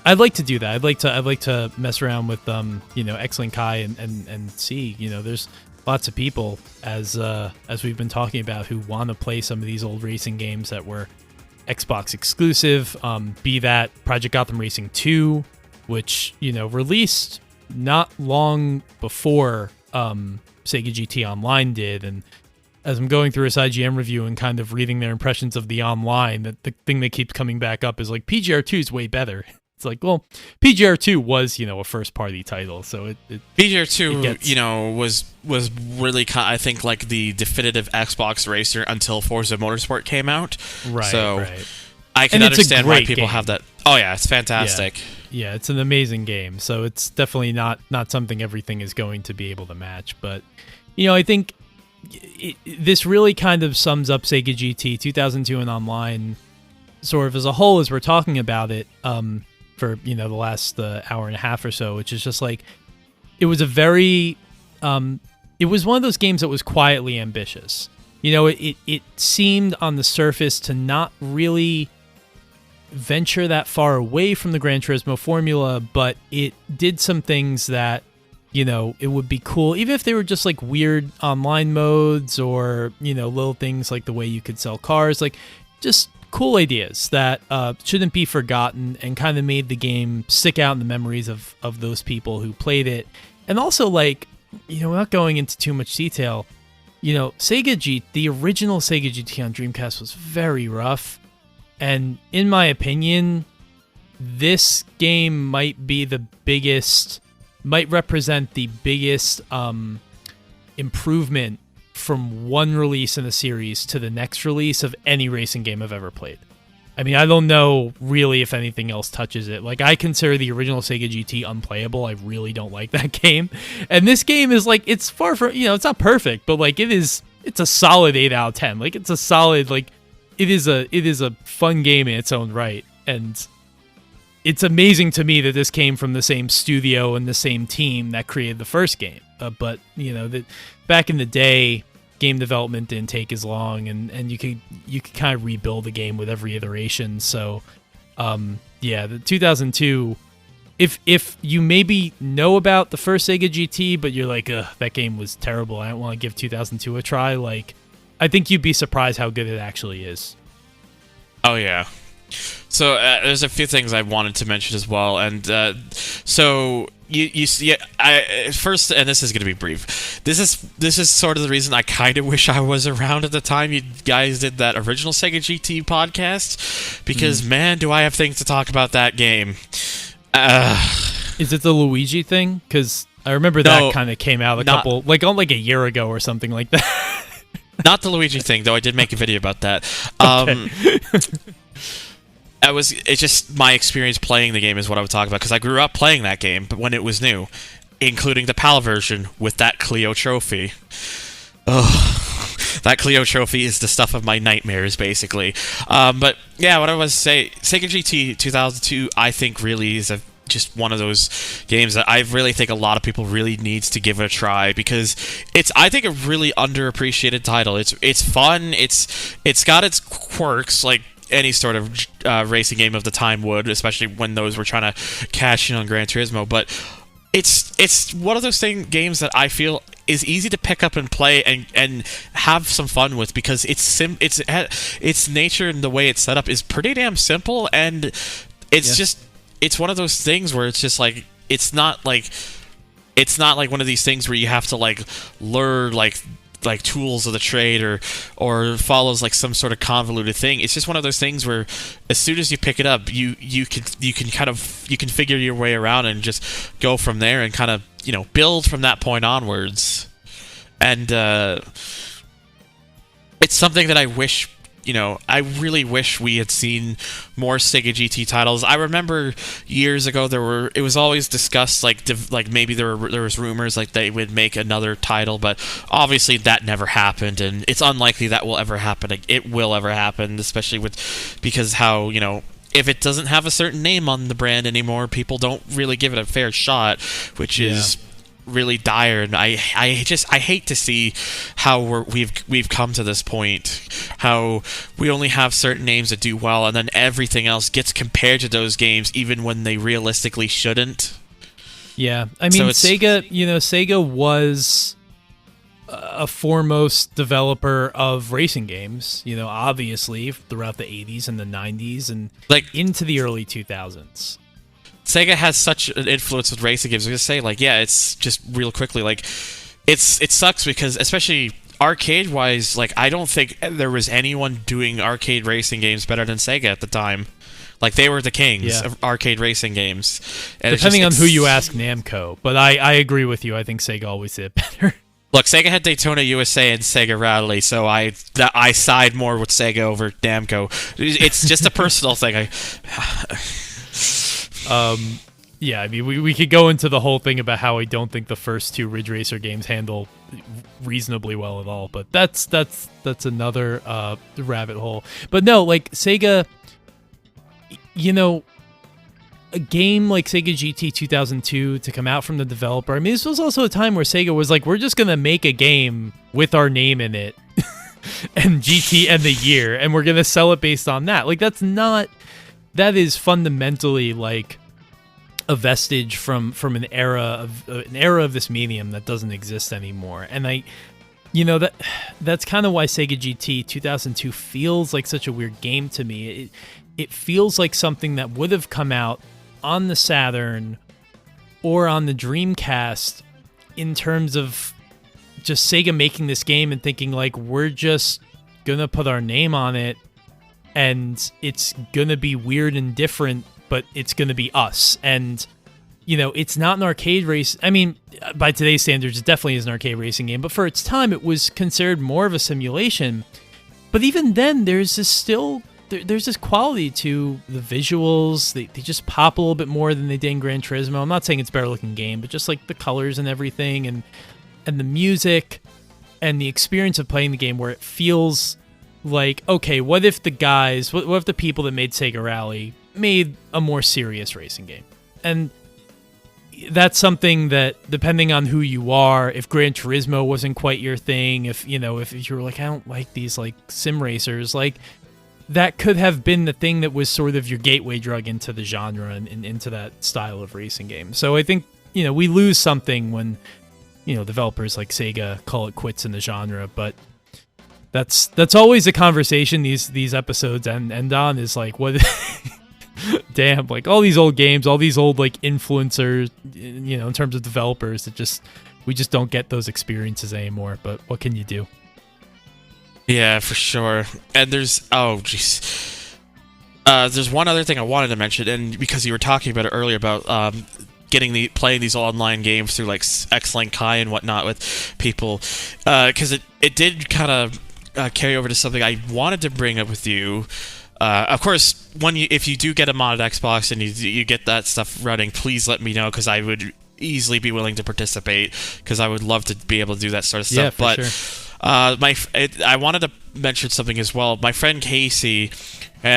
I'd like to do that. I'd like to mess around with X-Link Kai and see. There's lots of people as we've been talking about who want to play some of these old racing games that were Xbox exclusive. Be that Project Gotham Racing 2, which released not long before Sega GT Online did. And as I'm going through this IGN review and kind of reading their impressions of the online, the thing that keeps coming back up is like PGR2 is way better. It's like, well, PGR2 was a first party title, so PGR2 was really I think like the definitive Xbox racer until Forza Motorsport came out. Right. So right. I can understand why people have that. Oh yeah, it's fantastic. Yeah, it's an amazing game. So it's definitely not something everything is going to be able to match. But, I think this really kind of sums up Sega GT 2002 and online sort of as a whole as we're talking about it for, the last hour and a half or so, which is just like, it was a very, it was one of those games that was quietly ambitious. It seemed on the surface to not really venture that far away from the Gran Turismo formula, but it did some things that it would be cool, even if they were just like weird online modes or little things like the way you could sell cars, like just cool ideas that shouldn't be forgotten and kind of made the game stick out in the memories of those people who played it. And also, like, without going into too much detail, the original Sega GT on Dreamcast was very rough. And in my opinion, this game might represent the biggest improvement from one release in a series to the next release of any racing game I've ever played. I mean, I don't know really if anything else touches it. Like, I consider the original Sega GT unplayable. I really don't like that game. And this game is like, it's far from, it's not perfect, but like it's a solid 8 out of 10. Like, it's a solid, like, it is a fun game in its own right, and it's amazing to me that this came from the same studio and the same team that created the first game. But back in the day, game development didn't take as long, and you could kind of rebuild the game with every iteration. So, the 2002. If you maybe know about the first Sega GT, but you're like, that game was terrible, I don't want to give 2002 a try. Like, I think you'd be surprised how good it actually is. Oh, yeah. So there's a few things I wanted to mention as well. And so you see, first, and this is going to be brief. This is sort of the reason I kind of wish I was around at the time you guys did that original Sega GT podcast. Because, man, do I have things to talk about that game. Is it the Luigi thing? Because I remember that kind of came out a year ago or something like that. Not the Luigi thing, though I did make a video about that. It's just my experience playing the game is what I would talk about, because I grew up playing that game, but when it was new, including the PAL version with that Clio trophy. Ugh. That Clio trophy is the stuff of my nightmares, basically. But yeah, what I was saying, Sega GT 2002, I think really is a just one of those games that I really think a lot of people really needs to give it a try, because it's, I think, a really underappreciated title. It's fun. It's got its quirks like any sort of racing game of the time would, especially when those were trying to cash in on Gran Turismo. But it's one of those games that I feel is easy to pick up and play and have some fun with, because its nature and the way it's set up is pretty damn simple, and it's just, it's one of those things where it's just like, it's not like one of these things where you have to like learn like tools of the trade or follows like some sort of convoluted thing. It's just one of those things where as soon as you pick it up, you can figure your way around and just go from there and kind of, you know, build from that point onwards. And it's something that I wish, you know, I really wish we had seen more Sega GT titles. I remember years ago it was always discussed like maybe there was rumors like they would make another title, but obviously that never happened, and it's unlikely that will ever happen. It will ever happen, especially because how, you know, if it doesn't have a certain name on the brand anymore, people don't really give it a fair shot, which is really dire. And I hate to see how we've come to this point, how we only have certain names that do well, and then everything else gets compared to those games even when they realistically shouldn't. Yeah, I mean, Sega was a foremost developer of racing games, you know, obviously throughout the 80s and the 90s and like into the early 2000s. Sega has such an influence with racing games. I was gonna say, like, yeah, it's just real quickly, like, it sucks because, especially arcade-wise, like, I don't think there was anyone doing arcade racing games better than Sega at the time. Like, they were the kings of arcade racing games. And depending on who you ask, Namco. But I agree with you. I think Sega always did it better. Look, Sega had Daytona USA and Sega Rally, so I side more with Sega over Namco. It's just a personal thing. Yeah, I mean, we could go into the whole thing about how I don't think the first two Ridge Racer games handle reasonably well at all, but that's another rabbit hole. But no, like, Sega, you know, a game like Sega GT 2002 to come out from the developer, I mean, this was also a time where Sega was like, we're just going to make a game with our name in it and GT and the year, and we're going to sell it based on that. Like, that is fundamentally like a vestige from an era of this medium that doesn't exist anymore. And that's kind of why Sega GT 2002 feels like such a weird game to me. It feels like something that would have come out on the Saturn or on the Dreamcast, in terms of just Sega making this game and thinking like, we're just gonna put our name on it and it's gonna be weird and different, but it's gonna be us. And, you know, it's not an arcade race. I mean, by today's standards, it definitely is an arcade racing game, but for its time, it was considered more of a simulation. But even then, there's this quality to the visuals. They just pop a little bit more than they did in Gran Turismo. I'm not saying it's a better looking game, but just like the colors and everything, and the music and the experience of playing the game, where it feels like, okay, what if the people that made Sega Rally made a more serious racing game? And that's something that, depending on who you are, if Gran Turismo wasn't quite your thing, if you were like, I don't like these like sim racers, like, that could have been the thing that was sort of your gateway drug into the genre and into that style of racing game. So I think, you know, we lose something when, you know, developers like Sega call it quits in the genre. But that's always a conversation these episodes end on, is like, what damn, like, all these old games, all these old like influencers, you know, in terms of developers, we just don't get those experiences anymore. But what can you do? Yeah, for sure. And there's there's one other thing I wanted to mention, and because you were talking about it earlier about playing these online games through like X-Link Kai and whatnot with people, because it did kind of carry over to something I wanted to bring up with you. Of course, if you do get a modded Xbox and you get that stuff running, please let me know, because I would easily be willing to participate, because I would love to be able to do that sort of stuff. Yeah, for sure. I wanted to mention something as well. My friend Casey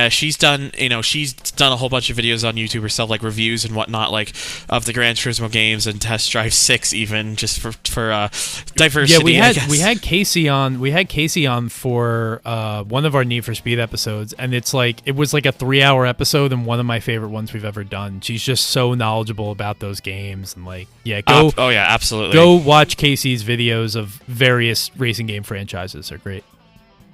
She's done a whole bunch of videos on YouTube herself, like reviews and whatnot, like of the Gran Turismo games and Test Drive 6, even just for diversity. Yeah, we had Casey on. We had Casey on for one of our Need for Speed episodes, and it was like a 3-hour episode and one of my favorite ones we've ever done. She's just so knowledgeable about those games, and absolutely. Go watch Casey's videos of various racing game franchises. They're great.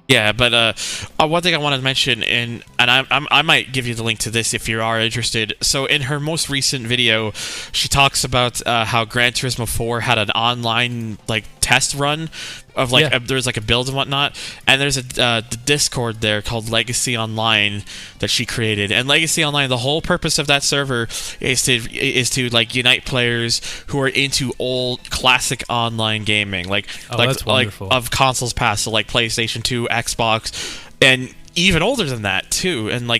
Yeah, but one thing I wanted to mention, and I might give you the link to this if you are interested. So in her most recent video, she talks about how Gran Turismo 4 had an online test run of there's a build and whatnot, and there's a Discord there called Legacy Online that she created. And Legacy Online, the whole purpose of that server is to unite players who are into old classic online gaming, that's wonderful. Of consoles past, so PlayStation 2, Xbox, and even older than that too, and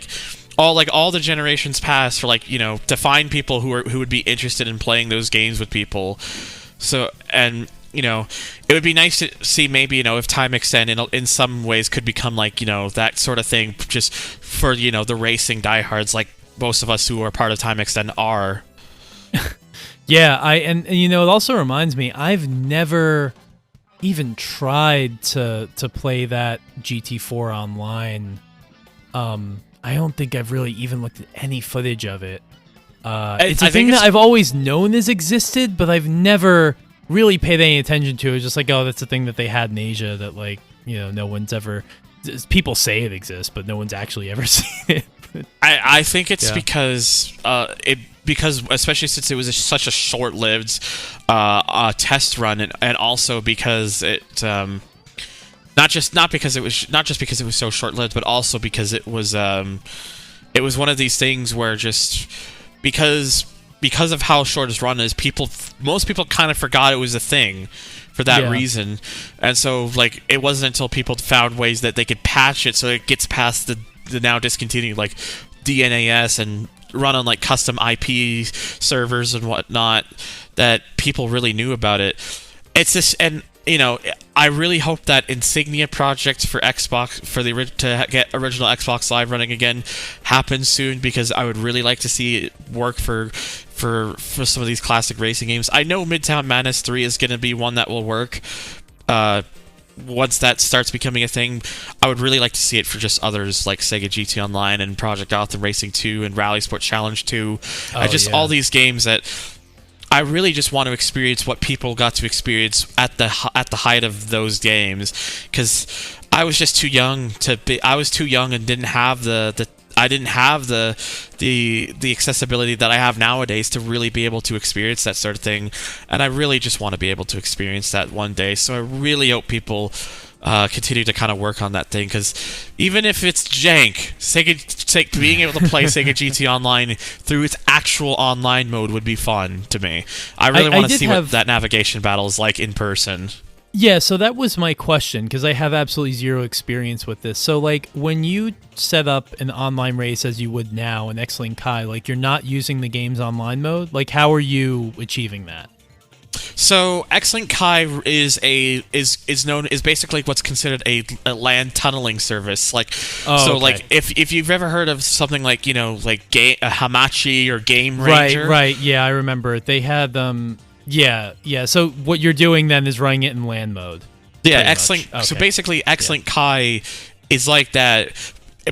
all the generations past, for to find people who would be interested in playing those games with people. So, and it would be nice to see maybe, if Time Extend in some ways could become that sort of thing, just for, the racing diehards like most of us who are part of Time Extend are. Yeah, it also reminds me, I've never even tried to play that GT4 online. I don't think I've really even looked at any footage of it. It's a thing that I've always known has existed, but I've never really paid any attention to. It's just that's a thing that they had in Asia that no one's ever. People say it exists, but no one's actually ever seen it. I think it's because especially since it was such a short-lived test run, and also because it not just because it was so short-lived, but also because it was one of these things where just because of how short its run is, most people kind of forgot it was a thing for that reason. And so it wasn't until people found ways that they could patch it so it gets past the now discontinued DNAS and run on custom IP servers and whatnot that people really knew about it. It's just, and I really hope that Insignia project for Xbox to get original Xbox Live running again happens soon, because I would really like to see it work for some of these classic racing games. I know Midtown Madness 3 is going to be one that will work. Once that starts becoming a thing, I would really like to see it for just others like Sega GT Online and Project Gotham Racing 2 and Rally Sport Challenge 2. All these games that I really just want to experience what people got to experience at the height of those games, because I was just too young I was too young and didn't have the accessibility that I have nowadays to really be able to experience that sort of thing, and I really just want to be able to experience that one day. So I really hope people continue to kind of work on that thing, because even if it's jank, being able to play Sega GT Online through its actual online mode would be fun to me. I really want to see what that navigation battle is like in person. Yeah, so that was my question, because I have absolutely zero experience with this. So, when you set up an online race as you would now in X-Link Kai, you're not using the game's online mode? How are you achieving that? So X-Link Kai is basically what's considered a land tunneling service. If you've ever heard of something Hamachi or Game Ranger, right, yeah, I remember they had them. Yeah. So what you're doing then is running it in land mode. Yeah, X-Link. Okay. So basically, X-Link Kai is like that,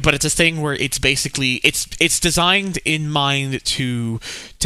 but it's a thing where it's basically it's designed in mind to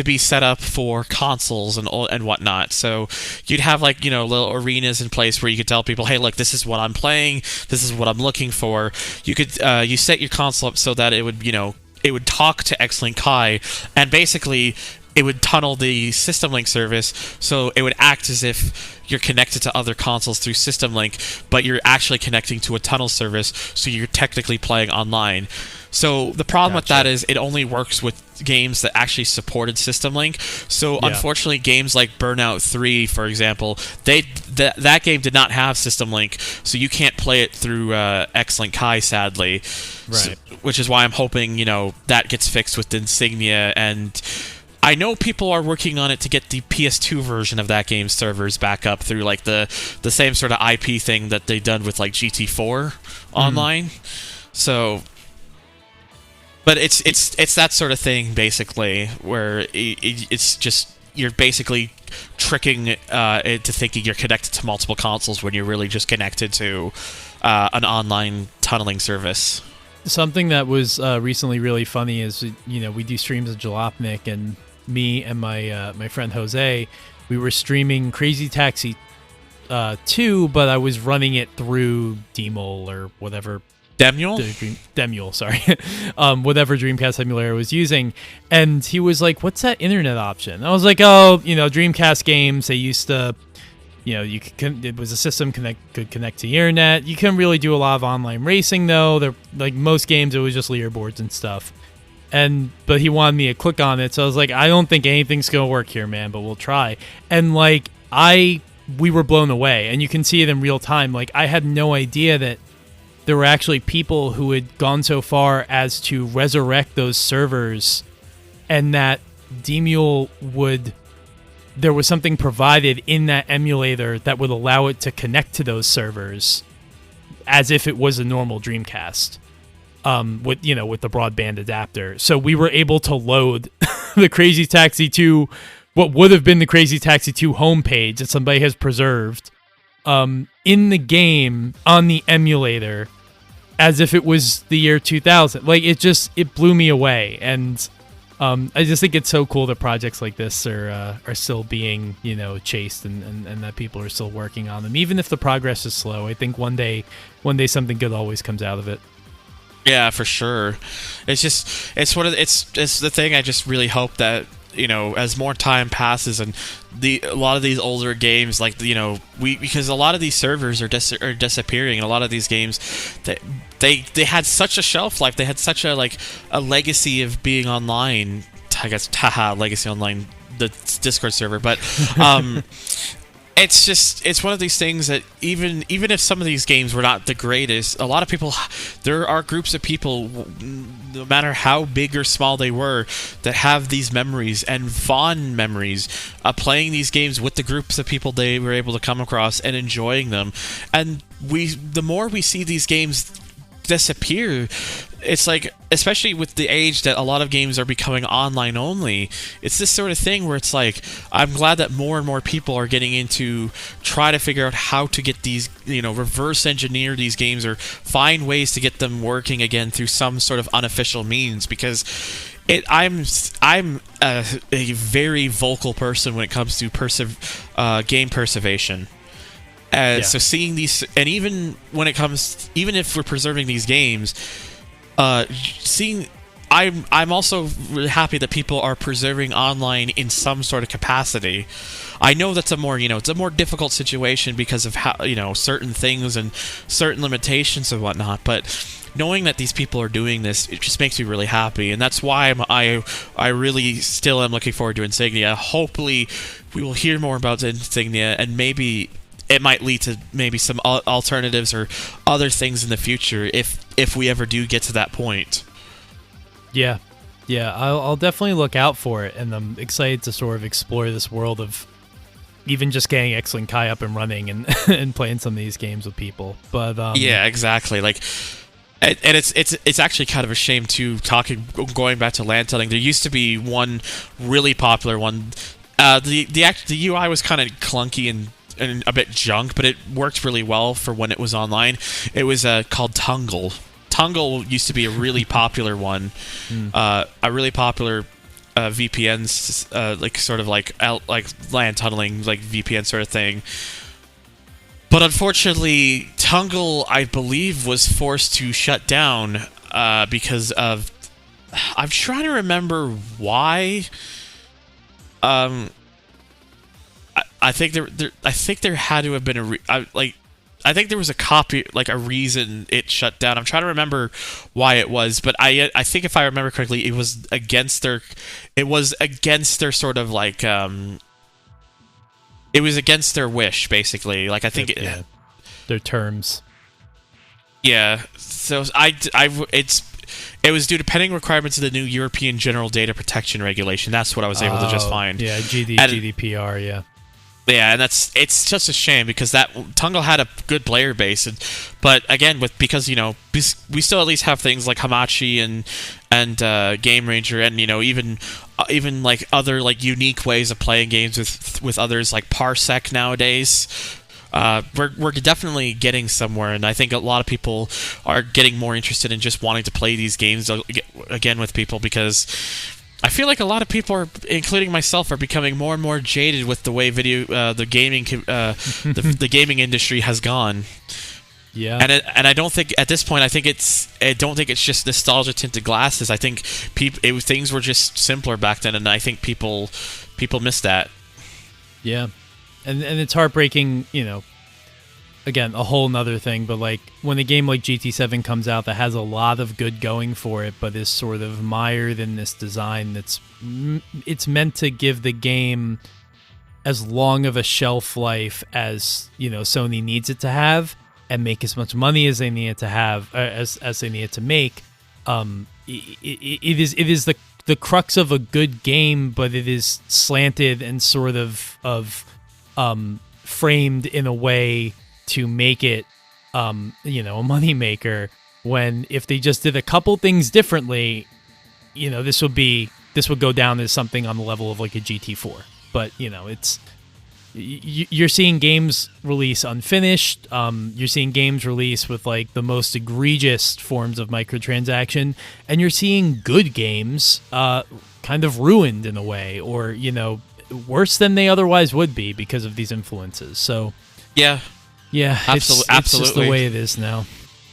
be set up for consoles and whatnot. So you'd have little arenas in place where you could tell people, hey, look, this is what I'm playing, this is what I'm looking for. You could you set your console up so that it would talk to X-Link Kai, and basically it would tunnel the System Link service, so it would act as if you're connected to other consoles through System Link, but you're actually connecting to a tunnel service, so you're technically playing online. So the problem with that is it only works with games that actually supported System Link. So unfortunately, games like Burnout 3, for example, that game did not have System Link, so you can't play it through X-Link Kai, sadly. Right. So, which is why I'm hoping that gets fixed with Insignia, and I know people are working on it to get the PS2 version of that game's servers back up through the same sort of IP thing that they've done with GT4 online. So But it's that sort of thing basically, where it's just you're basically tricking it to thinking you're connected to multiple consoles when you're really just connected to an online tunneling service. Something that was recently really funny is, we do streams of Jalopnik, and me and my friend Jose, we were streaming Crazy Taxi 2, but I was running it through dismal or whatever. Demule, sorry. Whatever Dreamcast emulator I was using. And he was like, what's that internet option? I was like, Dreamcast games, they used to, it was a system could connect to the internet. You couldn't really do a lot of online racing, though. They're, like most games, it was just leaderboards and stuff. But he wanted me to click on it, so I was like, I don't think anything's going to work here, man, but we'll try. And, we were blown away, and you can see it in real time. Like, I had no idea that there were actually people who had gone so far as to resurrect those servers, and that Demule there was something provided in that emulator that would allow it to connect to those servers as if it was a normal Dreamcast, with the broadband adapter. So we were able to load the Crazy Taxi 2, what would have been the Crazy Taxi 2 homepage that somebody has preserved, in the game on the emulator as if it was the year 2000. Like, it blew me away. And I just think it's so cool that projects like this are still being, chased and that people are still working on them. Even if the progress is slow, I think one day something good always comes out of it. Yeah, for sure. It's the thing. I just really hope that, as more time passes and a lot of these older games, because a lot of these servers are disappearing, and a lot of these games, they had such a shelf life, they had such a legacy of being online. I guess, legacy online, the Discord server, but it's one of these things that even if some of these games were not the greatest, a lot of people, there are groups of people, no matter how big or small they were, that have these memories and fond memories of playing these games with the groups of people they were able to come across and enjoying them. And the more we see these games disappear, it's like, especially with the age that a lot of games are becoming online only, it's this sort of thing where it's like, I'm glad that more and more people are getting into try to figure out how to get these, reverse engineer these games or find ways to get them working again through some sort of unofficial means, because I'm a very vocal person when it comes to game preservation. So seeing these, and even if we're preserving these games, I'm also really happy that people are preserving online in some sort of capacity. I know that's it's a more difficult situation because of how, certain things and certain limitations and whatnot, but knowing that these people are doing this, it just makes me really happy, and that's why I really still am looking forward to Insignia. Hopefully we will hear more about Insignia, and maybe it might lead to maybe some alternatives or other things in the future if we ever do get to that point. Yeah, I'll definitely look out for it, and I'm excited to sort of explore this world of even just getting X-Link Kai up and running and playing some of these games with people. But yeah, exactly. And it's actually kind of a shame too. Going back to land tilting, there used to be one really popular one. The UI was kind of clunky and a bit junk, but it worked really well for when it was online. It was called Tungle. Tungle used to be a really popular one, a really popular VPN, sort of like land tunneling, like VPN sort of thing. But unfortunately, Tungle, I believe, was forced to shut down because of. I'm trying to remember why. I think there had to have been I think there was a reason it shut down. I'm trying to remember why it was, but I think if I remember correctly, it was against their sort of it was against their wish, basically. I think their terms. Yeah. So it was due to pending requirements of the new European General Data Protection Regulation. That's what I was able to just find. Yeah, GDPR, yeah. Yeah, and it's just a shame because that Tungle had a good player base, but again, because we still at least have things like Hamachi and Game Ranger, and even like other like unique ways of playing games with others like Parsec nowadays. We're definitely getting somewhere, and I think a lot of people are getting more interested in just wanting to play these games again with people, because I feel like a lot of people, including myself, are becoming more and more jaded with the way the gaming industry has gone. Yeah, and I don't think at this point I don't think it's just nostalgia tinted glasses. I think things were just simpler back then, and I think people miss that. Yeah, and it's heartbreaking. Again, a whole nother thing, but like when a game like GT7 comes out that has a lot of good going for it, but is sort of mired in this design it's meant to give the game as long of a shelf life as Sony needs it to have, and make as much money as they need it to have, as they need it to make. It is the crux of a good game, but it is slanted and sort of framed in a way to make it, a moneymaker. When if they just did a couple things differently, this would go down as something on the level of like a GT4. But you're seeing games release unfinished. You're seeing games release with like the most egregious forms of microtransaction, and you're seeing good games kind of ruined in a way, or worse than they otherwise would be because of these influences. So yeah, absolutely. It's just the way it is now.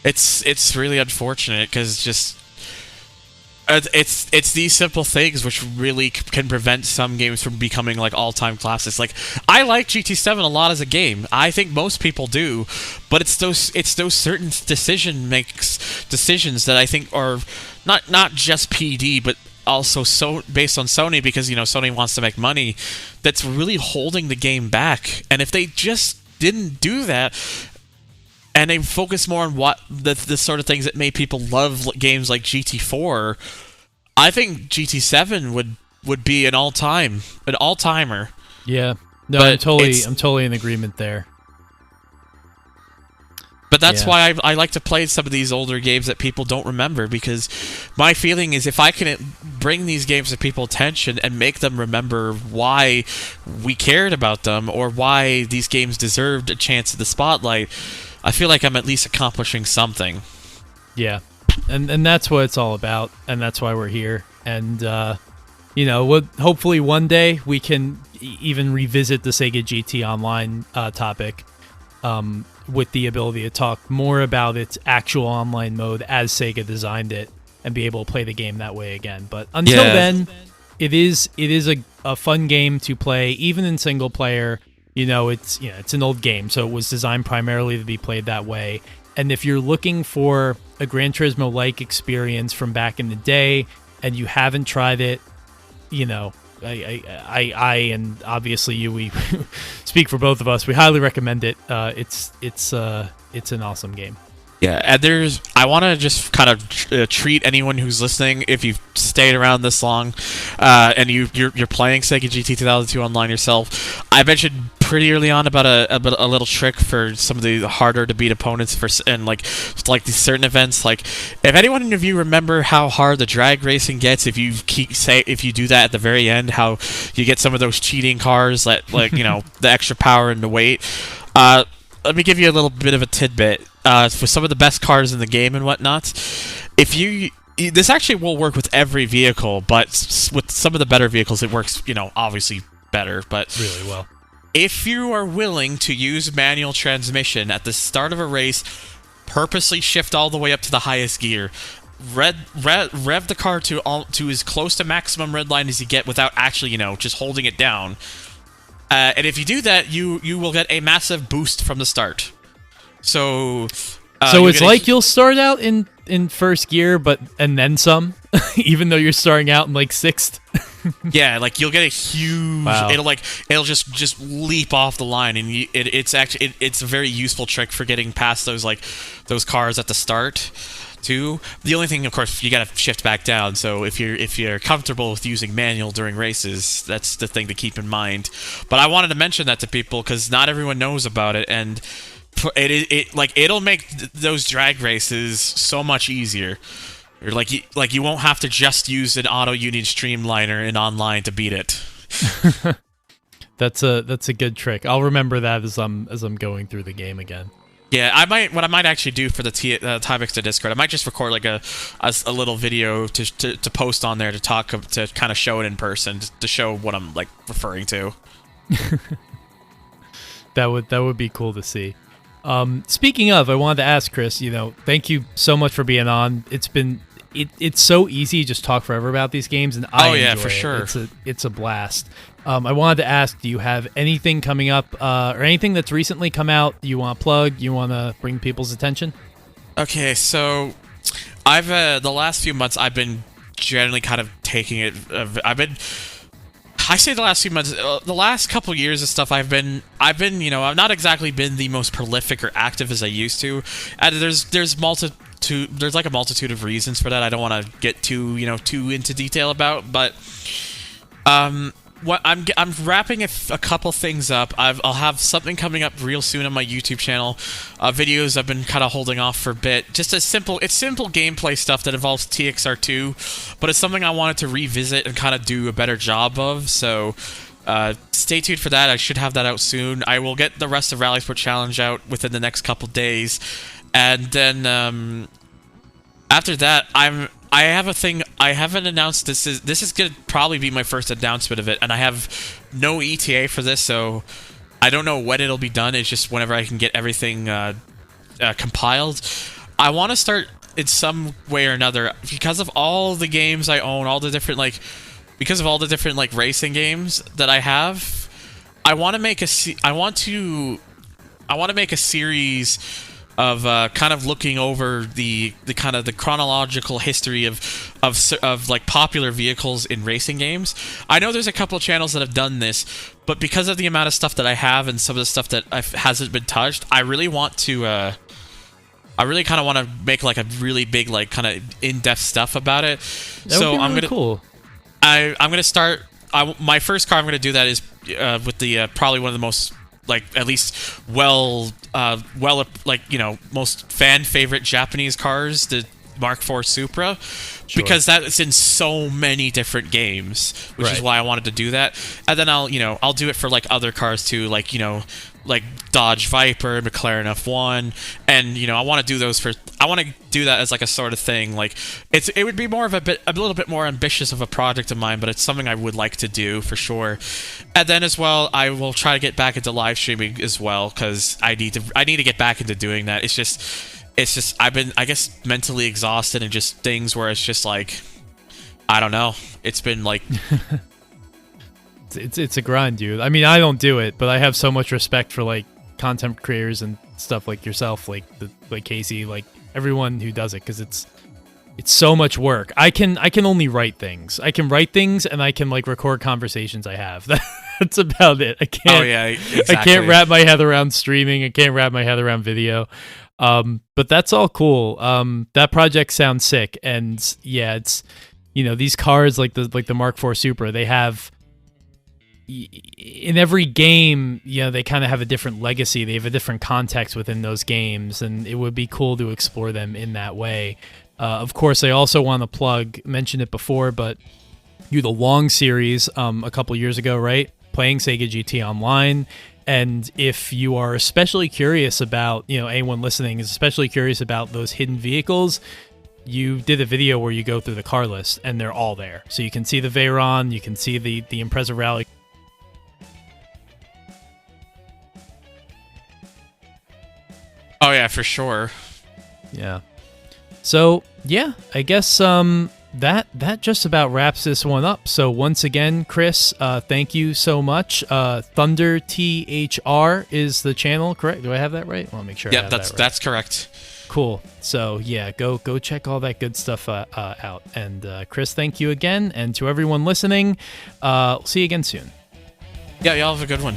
It's really unfortunate because just it's these simple things which really can prevent some games from becoming like all-time classics. Like, I like GT7 a lot as a game. I think most people do, but it's those certain decisions that I think are not just PD, but also so based on Sony, because Sony wants to make money, that's really holding the game back. And if they just didn't do that, and they focus more on what the sort of things that made people love games like GT4, I think GT7 would be an all-timer. Yeah, no, But I'm totally in agreement there. But that's why I like to play some of these older games that people don't remember, because my feeling is if I can bring these games to people's attention and make them remember why we cared about them, or why these games deserved a chance at the spotlight, I feel like I'm at least accomplishing something. Yeah, and that's what it's all about, and that's why we're here. And hopefully one day we can even revisit the Sega GT Online topic, with the ability to talk more about its actual online mode as Sega designed it, and be able to play the game that way again. But until then, it is a fun game to play, even in single player. It's an old game, so it was designed primarily to be played that way. And if you're looking for a Gran Turismo-like experience from back in the day, and you haven't tried it, I and obviously you, we speak for both of us. We highly recommend it. It's an awesome game. Yeah, and I want to just kind of treat anyone who's listening, if you've stayed around this long, and you're playing Sega GT 2002 online yourself. I mentioned pretty early on about a little trick for some of the harder to beat opponents and like these certain events. Like, if anyone of you remember how hard the drag racing gets, if you do that at the very end, how you get some of those cheating cars that the extra power and the weight. Let me give you a little bit of a tidbit. For some of the best cars in the game and whatnot, this actually will work with every vehicle, but with some of the better vehicles it works, obviously better, but really well. If you are willing to use manual transmission at the start of a race, purposely shift all the way up to the highest gear, rev the car to as close to maximum red line as you get without actually, just holding it down. And if you do that, you will get a massive boost from the start. So it's like you'll start out in first gear, and then some, even though you're starting out in like sixth. Yeah, like you'll get a huge. Wow. It'll just leap off the line, and it's a very useful trick for getting past those cars at the start. Too. The only thing, of course, you gotta shift back down. So if you're comfortable with using manual during races, that's the thing to keep in mind. But I wanted to mention that to people because not everyone knows about it, and it'll make those drag races so much easier. Or you won't have to just use an auto union streamliner in online to beat it. That's a good trick. I'll remember that as I'm going through the game again. Yeah, what I might actually do for the Tyvix Discord, I might just record like a little video to post on there to kind of show it in person to show what I'm like referring to. That would be cool to see. Speaking of, I wanted to ask Chris. Thank you so much for being on. It's so easy to just talk forever about these games, and I enjoy for it. sure. It's a blast. I wanted to ask, do you have anything coming up or anything that's recently come out you want to plug, you want to bring people's attention? Okay, so I've the last few months I've been generally kind of taking it. I say the last few months, the last couple years of stuff I've been, I've not exactly been the most prolific or active as I used to. And there's like a multitude of reasons for that. I don't want to get too into detail about, but what I'm wrapping a couple things up. I'll have something coming up real soon on my YouTube channel. Videos I've been kind of holding off for a bit. Just simple gameplay stuff that involves TXR2, but it's something I wanted to revisit and kind of do a better job of. So stay tuned for that. I should have that out soon. I will get the rest of Rally Sport Challenge out within the next couple days, and then after that, I have a thing I haven't announced. This is gonna probably be my first announcement of it, and I have no ETA for this, so I don't know when it'll be done. It's just whenever I can get everything compiled. I want to start in some way or another because of all the games I own, because of all the different racing games that I have. I want to make a series of kind of looking over the kind of the chronological history of like popular vehicles in racing games. I know there's a couple of channels that have done this, but because of the amount of stuff that I have and some of the stuff that hasn't been touched, I really want to. I really kind of want to make like a really big kind of in-depth stuff about it. I'm gonna cool. I'm gonna start. My first car I'm gonna do that is with the probably one of the most at least most fan favorite Japanese cars, the Mark IV Supra, because that's in so many different games, which is why I wanted to do that. And then I'll do it for other cars too, like Dodge Viper, McLaren F1, and I want to do those I want to do that as a sort of thing. It would be more of a little bit more ambitious of a project of mine, but it's something I would like to do for sure. And then as well, I will try to get back into live streaming as well, because I need to get back into doing that. It's just I've been, I guess, mentally exhausted, and just things where it's just I don't know. It's been It's a grind, dude. I mean, I don't do it, but I have so much respect for content creators and stuff like yourself, like Casey, everyone who does it, because it's so much work. I can only write things. I can write things, and I can record conversations I have. That's about it. I can't. Oh yeah, exactly. I can't wrap my head around streaming. I can't wrap my head around video. But that's all cool. That project sounds sick, and yeah, it's these cars like the Mark IV Supra. They have. In every game, they kind of have a different legacy. They have a different context within those games, and it would be cool to explore them in that way. Of course, I also want to mentioned it before, but you the Long series a couple years ago, right? Playing Sega GT Online. And if you are especially curious about, anyone listening is especially curious about those hidden vehicles, you did a video where you go through the car list, and they're all there. So you can see the Veyron, you can see the Impreza Rally. Oh yeah, for sure. Yeah. So yeah, I guess that just about wraps this one up. So once again, Chris, thank you so much. ThunderTHR is the channel, correct? Do I have that right? I want to make sure. Yeah, that's correct. Cool. So yeah, go check all that good stuff out. And Chris, thank you again, and to everyone listening, see you again soon. Yeah, y'all have a good one.